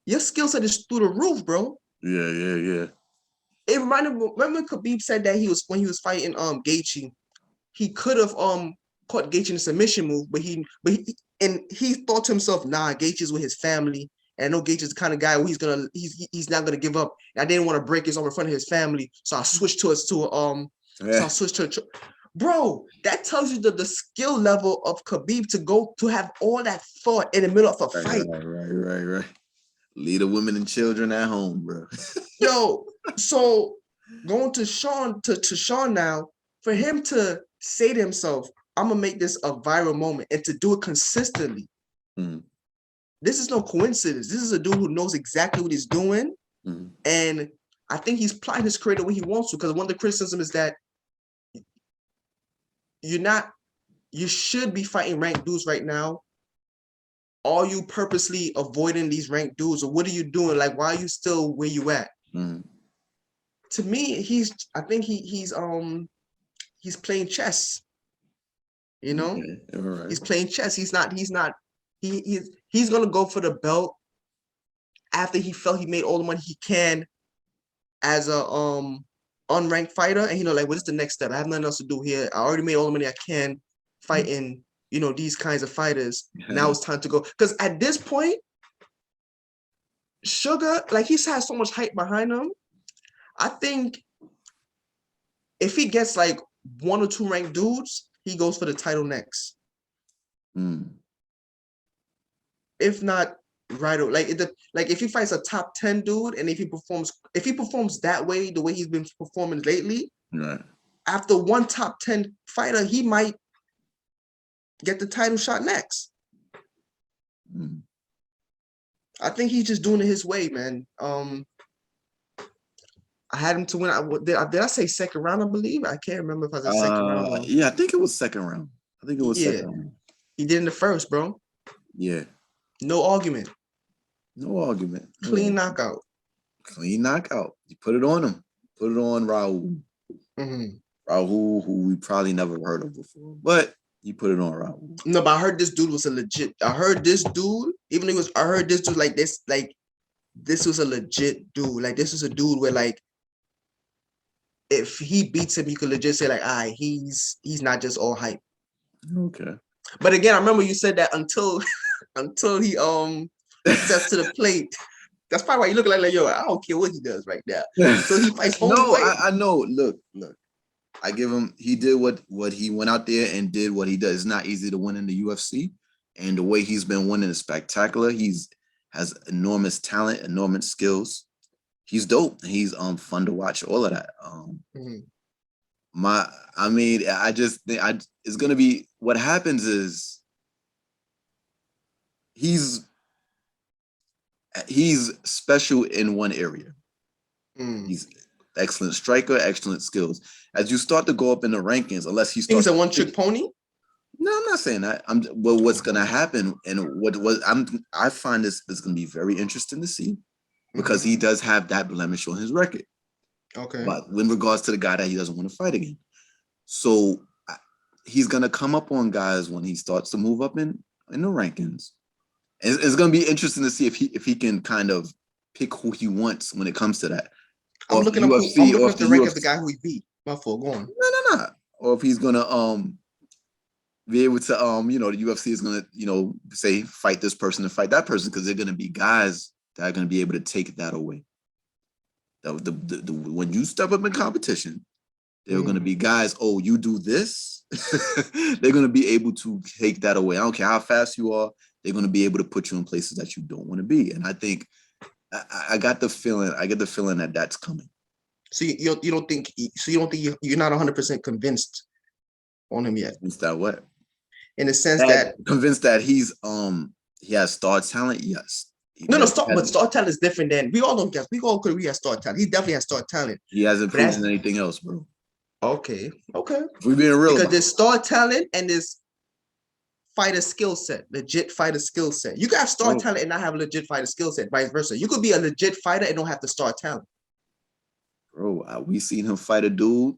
Your skill set is through the roof, bro. Yeah. It reminded me, remember Khabib said that when he was fighting Gaethje, he could have caught Gaethje in a submission move, but he thought to himself, nah, Gaethje's with his family, and I know Gaethje's the kind of guy where he's not gonna give up. And I didn't want to break his arm in front of his family, so I switched to bro. That tells you the skill level of Khabib to have all that thought in the middle of a fight. Right. Leave the women and children at home, bro. Yo, so going to Sean now, for him to say to himself, I'm gonna make this a viral moment, and to do it consistently. Mhm. This is no coincidence. This is a dude who knows exactly what he's doing, Mhm. and I think he's plotting his career the way he wants to. Because one of the criticisms is that you should be fighting ranked dudes right now. Are you purposely avoiding these ranked dudes, or what are you doing? Like, why are you still where you at? Mhm. To me, I think he's playing chess. You know, Okay. All right. he's playing chess. He's gonna go for the belt after he felt he made all the money he can as a unranked fighter, and like, what is the next step? I have nothing else to do here. I already made all the money I can fighting, these kinds of fighters. Now it's time to go. Because at this point, Sugar, like, he's had so much hype behind him. I think if he gets like 1 or 2 ranked dudes, he goes for the title next. Mm. If not, right, like if he fights a top 10 dude, and if he performs that way, the way he's been performing lately, Right. after one top 10 fighter, he might get the title shot next. Mm. I think he's just doing it his way, man. I had him to win. Did I say second round? I believe. I can't remember if I said second round or Yeah, I think it was second round. I think it was yeah. second round. He did in the first, bro. Yeah. No argument. No argument. No Clean argument. knockout. Clean knockout. You put it on him. Put it on Raul. Mm-hmm. Raul, who we probably never heard of before, but you put it on Raul. No, but I heard this dude was a legit. I heard this dude, I heard this dude like this, this was a legit dude. Like, this is a dude where, like, if he beats him, you could legit say, like, he's not just all hype. Okay. But again, I remember you said that until he steps to the plate. That's probably why you look like yo, I don't care what he does right now. So he fights home No, fight. I know. Look. I give him. He did what he went out there and did what he does. It's not easy to win in the UFC, and the way he's been winning is spectacular. Has enormous talent, enormous skills. He's dope. He's fun to watch. All of that. I mean, I just think it's gonna be what happens is he's special in one area. He's excellent striker, excellent skills. As you start to go up in the rankings, unless he starts, he's a one-trick pony. No, I'm not saying that. Well, what's gonna happen, and I find this is gonna be very interesting to see, because he does have that blemish on his record. Okay. But in regards to the guy that he doesn't want to fight again, so he's gonna come up on guys when he starts to move up in the rankings. It's gonna be interesting to see if he can kind of pick who he wants when it comes to that. I'm looking up the rank of the guy who he beat. My fault. Go on. No. Or if he's gonna be able to the UFC is gonna say fight this person and fight that person, because they're gonna be guys that are gonna be able to take that away. When you step up in competition, there are gonna be guys. Oh, you do this. They're gonna be able to take that away. I don't care how fast you are. They're gonna be able to put you in places that you don't want to be. And I think I get the feeling that that's coming. So you don't think you're not 100% convinced on him yet? Convinced that what? In the sense that convinced that he has star talent. Yes. But star talent is different than we all don't guess. We all agree he has star talent. He definitely has star talent. He hasn't proven anything else, bro. Okay. If we're being real, because there's star talent and there's fighter skill set, legit fighter skill set. You got star talent and not have a legit fighter skill set, vice versa. You could be a legit fighter and don't have the star talent. Bro, we seen him fight a dude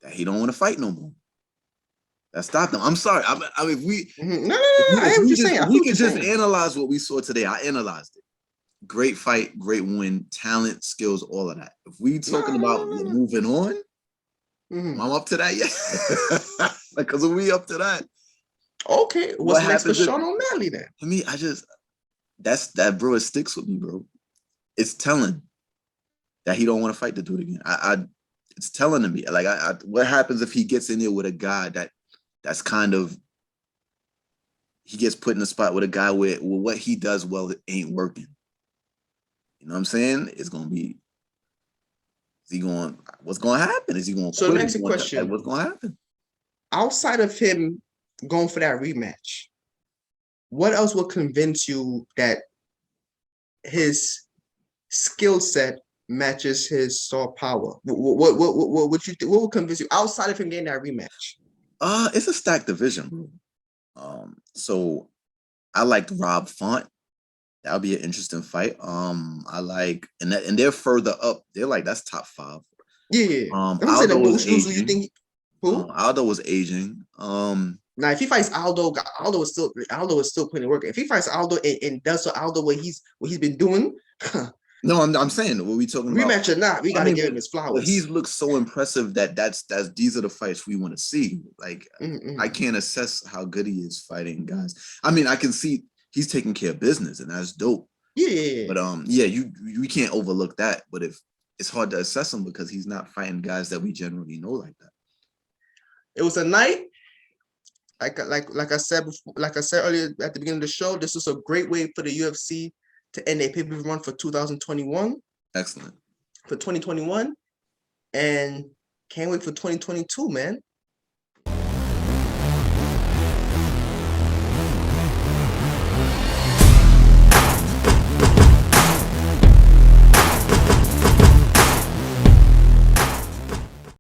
that he don't want to fight no more. That stopped him. I'm sorry. I mean, we can just analyze what we saw today. I analyzed it. Great fight, great win, talent, skills, all of that. If we talking about moving on, I'm up to that yet. Because we up to that. Okay, what's next for Sean O'Malley then? To me, that bro, it sticks with me, bro. It's telling that he don't want to fight the dude again. It's telling to me, like, what happens if he gets in there with a guy that's kind of, he gets put in a spot with a guy where what he does well, it ain't working. You know what I'm saying? It's gonna be, what's gonna happen? Is he gonna quit? So next question. What's gonna happen? outside of him going for that rematch, what else would convince you that his skill set matches his star power? What would you think? What would convince you outside of him getting that rematch? It's a stacked division. So I liked Rob Font. That'll be an interesting fight. I like, and they're further up. They're like, that's top 5. Yeah. I'm saying Aldo was who you aging. think? Who? Aldo was aging. Now, if he fights Aldo, Aldo is still putting in work. If he fights Aldo and does so Aldo what he's been doing, No, I'm saying what we talking about. rematch or not, we gotta give him his But flowers. he's looked so impressive that these are the fights we want to see. Like I can't assess how good he is fighting guys. I mean, I can see he's taking care of business, and that's dope. Yeah. But yeah, you can't overlook that. But if it's hard to assess him because he's not fighting guys that we generally know like that. It was a night. Like I said before, like I said earlier at the beginning of the show, this was a great way for the UFC to end a pay-per-view run for 2021. Excellent. For 2021, and can't wait for 2022, man.